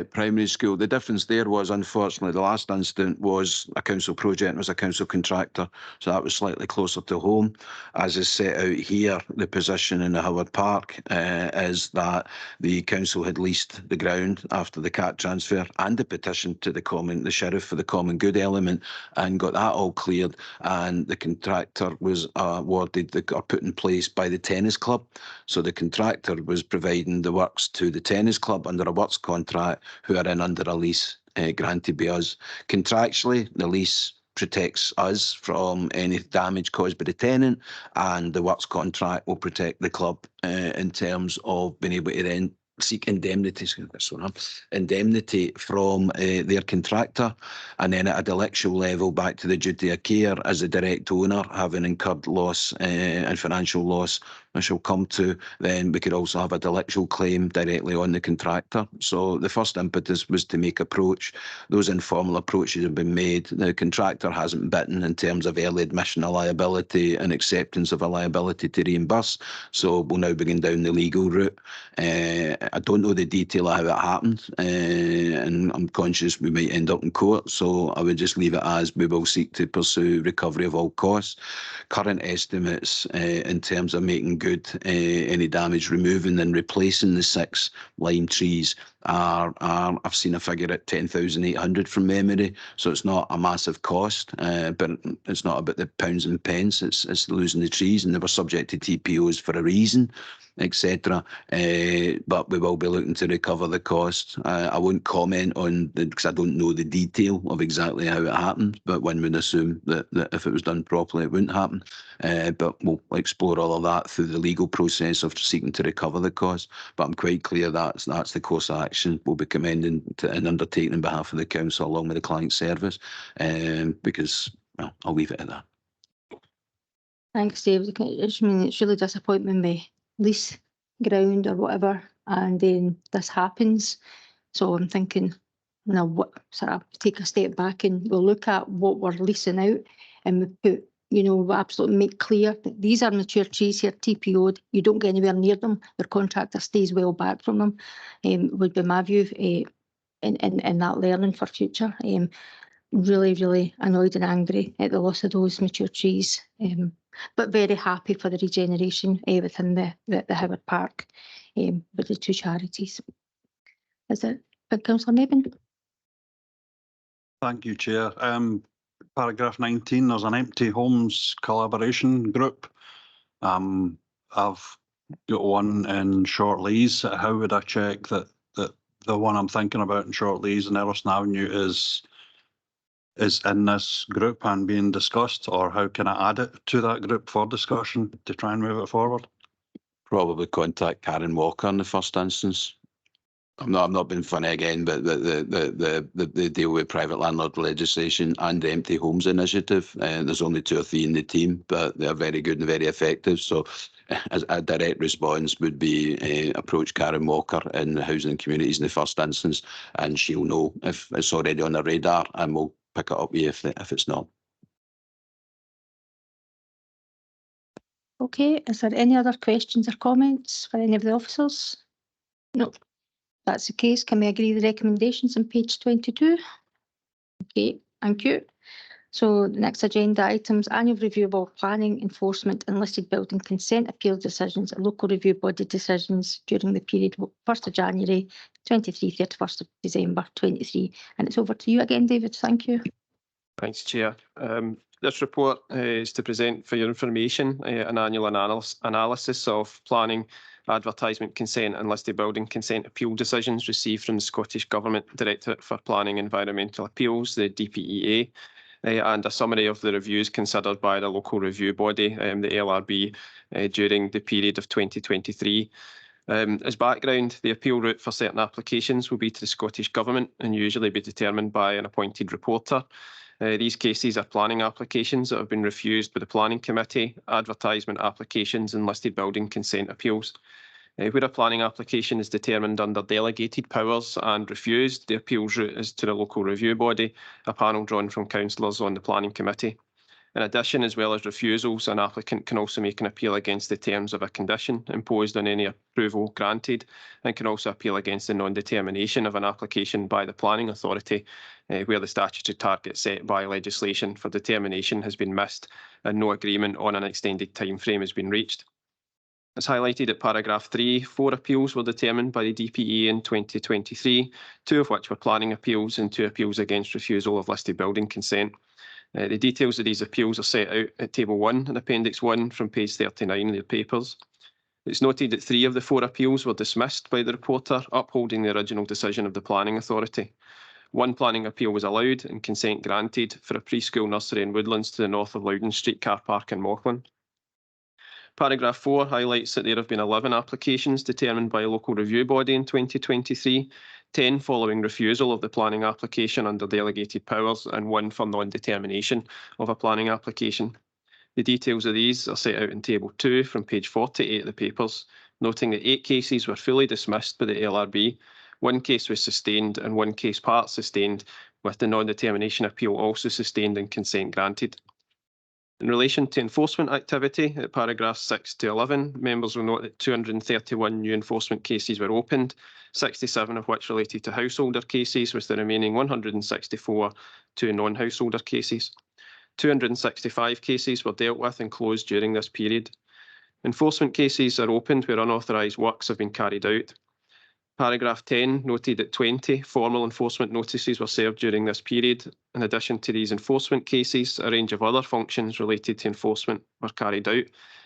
primary school. The difference there was, unfortunately, the last incident was a council project and was a council contractor, so that was slightly closer to home. As is set out here, the position in the Howard Park is that the council had leased the ground after the CAT transfer and the petition to the sheriff for the common good element, and got that all cleared, and the contractor was awarded or put in place by the tennis club. So the contractor was providing the works to the tennis club under a works contract, who are in under a lease granted by us. Contractually, the lease protects us from any damage caused by the tenant, and the works contract will protect the club in terms of being able to then seek indemnity from their contractor, and then at a delictual level back to the duty of care as the direct owner, having incurred loss and financial loss, I shall come to, then we could also have a delictual claim directly on the contractor. So the first impetus was to make approach. Those informal approaches have been made. The contractor hasn't bitten in terms of early admission of liability and acceptance of a liability to reimburse. So we'll now begin down the legal route. I don't know the detail of how it happened, and I'm conscious we might end up in court. So I would just leave it as we will seek to pursue recovery of all costs. Current estimates in terms of making good any damage, removing and replacing the 6 lime trees are I've seen a figure at 10,800 from memory. So it's not a massive cost, but it's not about the pounds and pence. It's losing the trees, and they were subject to TPOs for a reason, etc. But we will be looking to recover the cost. I won't comment on because I don't know the detail of exactly how it happened, but one would assume that if it was done properly, it wouldn't happen. But we'll explore all of that through the legal process of seeking to recover the cost. But I'm quite clear that's the course of action we'll be commending and undertaking on behalf of the council along with the client service, because, well, I'll leave it at that. Thanks, David. It's really disappointing when we lease ground or whatever, and then this happens. So I'm thinking, what sort of take a step back and we'll look at what we're leasing out, and we put you know, we absolutely make clear that these are mature trees here, TPO'd. You don't get anywhere near them. Your contractor stays well back from them. Would be my view in that learning for future. Really, really annoyed and angry at the loss of those mature trees, but very happy for the regeneration within the Howard Park with the two charities. Is it, Councillor Mabin? Thank you, Chair. Paragraph 19, there's an empty homes collaboration group. I've got one in Short Leys. How would I check that the one I'm thinking about in Short Leys and Ayrshire Avenue is in this group and being discussed, or how can I add it to that group for discussion to try and move it forward? Probably contact Karen Walker in the first instance. I'm not being funny again, but the deal with private landlord legislation and the Empty Homes Initiative. There's only 2 or 3 in the team, but they're very good and very effective. So as a direct response would be approach Karen Walker in the Housing and Communities in the first instance, and she'll know if it's already on the radar, and we'll pick it up with you if it's not. Okay, is there any other questions or comments for any of the officers? No. That's the case. Can we agree the recommendations on page 22? Okay, thank you. So the next agenda items, annual review of all planning, enforcement and listed building consent appeal decisions and local review body decisions during the period 1st of January 23, 31st of December 23. And it's over to you again, David. Thank you. Thanks, Chair. This report is to present for your information an annual analysis of planning, advertisement consent and listed building consent appeal decisions received from the Scottish Government Directorate for Planning Environmental Appeals, the DPEA, and a summary of the reviews considered by the local review body, the LRB, during the period of 2023. As background, the appeal route for certain applications will be to the Scottish Government and usually be determined by an appointed reporter. These cases are planning applications that have been refused by the Planning Committee, advertisement applications and listed building consent appeals. Where a planning application is determined under delegated powers and refused, the appeals route is to the local review body, a panel drawn from councillors on the Planning Committee. In addition, as well as refusals, an applicant can also make an appeal against the terms of a condition imposed on any approval granted, and can also appeal against the non-determination of an application by the planning authority where the statutory target set by legislation for determination has been missed and no agreement on an extended timeframe has been reached. As highlighted at paragraph 3, 4 appeals were determined by the DPE in 2023, 2 of which were planning appeals and 2 appeals against refusal of listed building consent. The details of these appeals are set out at Table 1 and Appendix 1 from page 39 of your papers. It's noted that 3 of the 4 appeals were dismissed by the reporter, upholding the original decision of the planning authority. 1 planning appeal was allowed and consent granted for a preschool nursery in Woodlands to the north of Loudon Street car park in Mauchline. Paragraph 4 highlights that there have been 11 applications determined by a local review body in 2023, 10 following refusal of the planning application under delegated powers and 1 for non-determination of a planning application. The details of these are set out in Table 2 from page 48 of the papers, noting that 8 cases were fully dismissed by the LRB, 1 case was sustained and 1 case part sustained, with the non-determination appeal also sustained and consent granted. In relation to enforcement activity, at paragraphs 6 to 11, members will note that 231 new enforcement cases were opened, 67 of which related to householder cases, with the remaining 164 to non-householder cases. 265 cases were dealt with and closed during this period. Enforcement cases are opened where unauthorised works have been carried out. Paragraph 10 noted that 20 formal enforcement notices were served during this period. In addition to these enforcement cases, a range of other functions related to enforcement were carried out,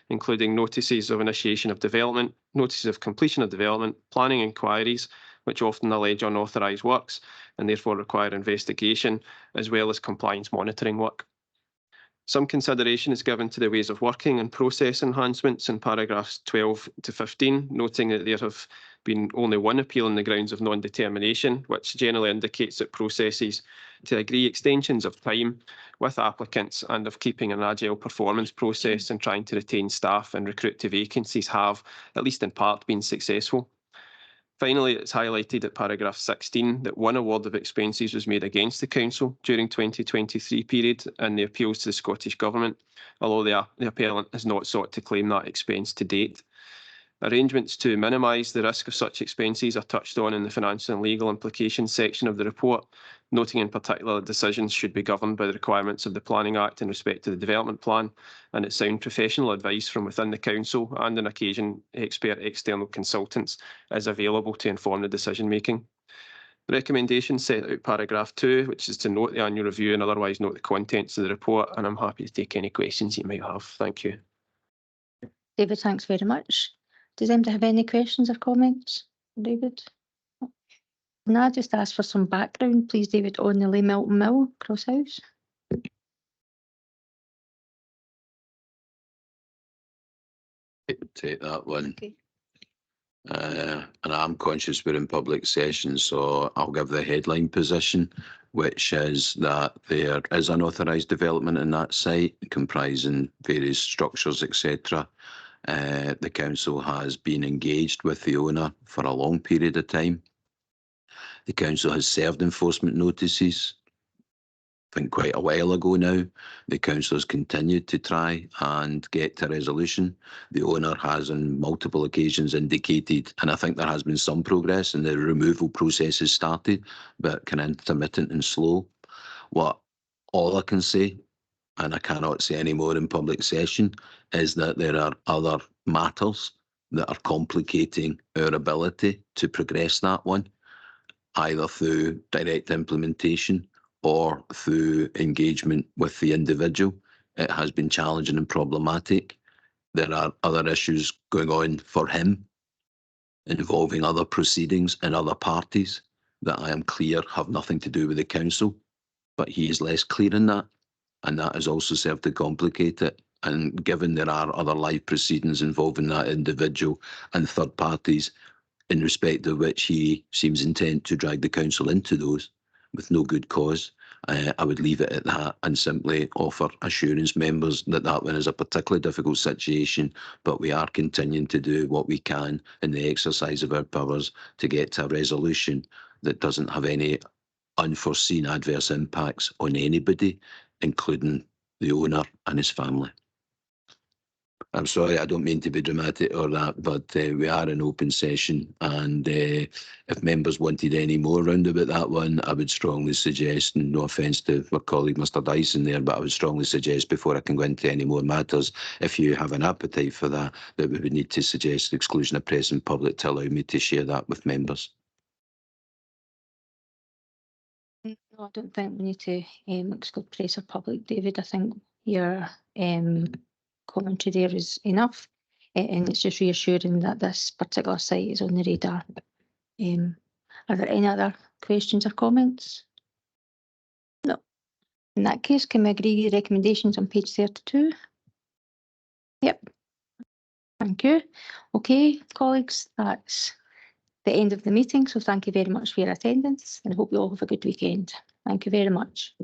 including notices of initiation of development, notices of completion of development, planning inquiries, which often allege unauthorised works and therefore require investigation, as well as compliance monitoring work. Some consideration is given to the ways of working and process enhancements in paragraphs 12 to 15, noting that there have been only 1 appeal on the grounds of non-determination, which generally indicates that processes to agree extensions of time with applicants and of keeping an agile performance process and trying to retain staff and recruit to vacancies have, at least in part, been successful. Finally, it's highlighted at paragraph 16 that one award of expenses was made against the council during 2023 period in the appeals to the Scottish Government, although the appellant has not sought to claim that expense to date. Arrangements to minimise the risk of such expenses are touched on in the financial and legal implications section of the report, noting in particular that decisions should be governed by the requirements of the Planning Act in respect to the development plan, and that sound professional advice from within the council and on occasion expert external consultants is available to inform the decision making. The recommendations set out paragraph 2, which is to note the annual review and otherwise note the contents of the report, and I'm happy to take any questions you might have. Thank you. David, thanks very much. Does anybody have any questions or comments? David? Can I just ask for some background, please, David, on the Leigh Milton Mill Crosshouse? Take that one. Okay. And I'm conscious we're in public session, so I'll give the headline position, which is that there is unauthorised development in that site comprising various structures, etc. The council has been engaged with the owner for a long period of time. The council has served enforcement notices. I think quite a while ago now. The council has continued to try and get to a resolution. The owner has on multiple occasions indicated, and I think there has been some progress and the removal process has started, but kind of intermittent and slow. All I can say, and I cannot say any more in public session, is that there are other matters that are complicating our ability to progress that one, either through direct implementation or through engagement with the individual. It has been challenging and problematic. There are other issues going on for him involving other proceedings and other parties that I am clear have nothing to do with the council, but he is less clear in that, and that has also served to complicate it. And given there are other live proceedings involving that individual and third parties in respect of which he seems intent to drag the council into those with no good cause, I would leave it at that and simply offer assurance members that that one is a particularly difficult situation, but we are continuing to do what we can in the exercise of our powers to get to a resolution that doesn't have any unforeseen adverse impacts on anybody, including the owner and his family. I'm sorry, I don't mean to be dramatic or that, but we are in open session, and if members wanted any more round about that one, I would strongly suggest, and no offence to my colleague Mr Dyson there, but I would strongly suggest before I can go into any more matters, if you have an appetite for that, that we would need to suggest the exclusion of press and public to allow me to share that with members. No, I don't think we need to exclude press or public, David. I think your commentary there is enough, and it's just reassuring that this particular site is on the radar. Are there any other questions or comments? No. In that case, can we agree recommendations on page 32? Yep. Thank you. Okay, colleagues, that's the end of the meeting. So thank you very much for your attendance, and I hope you all have a good weekend. Thank you very much.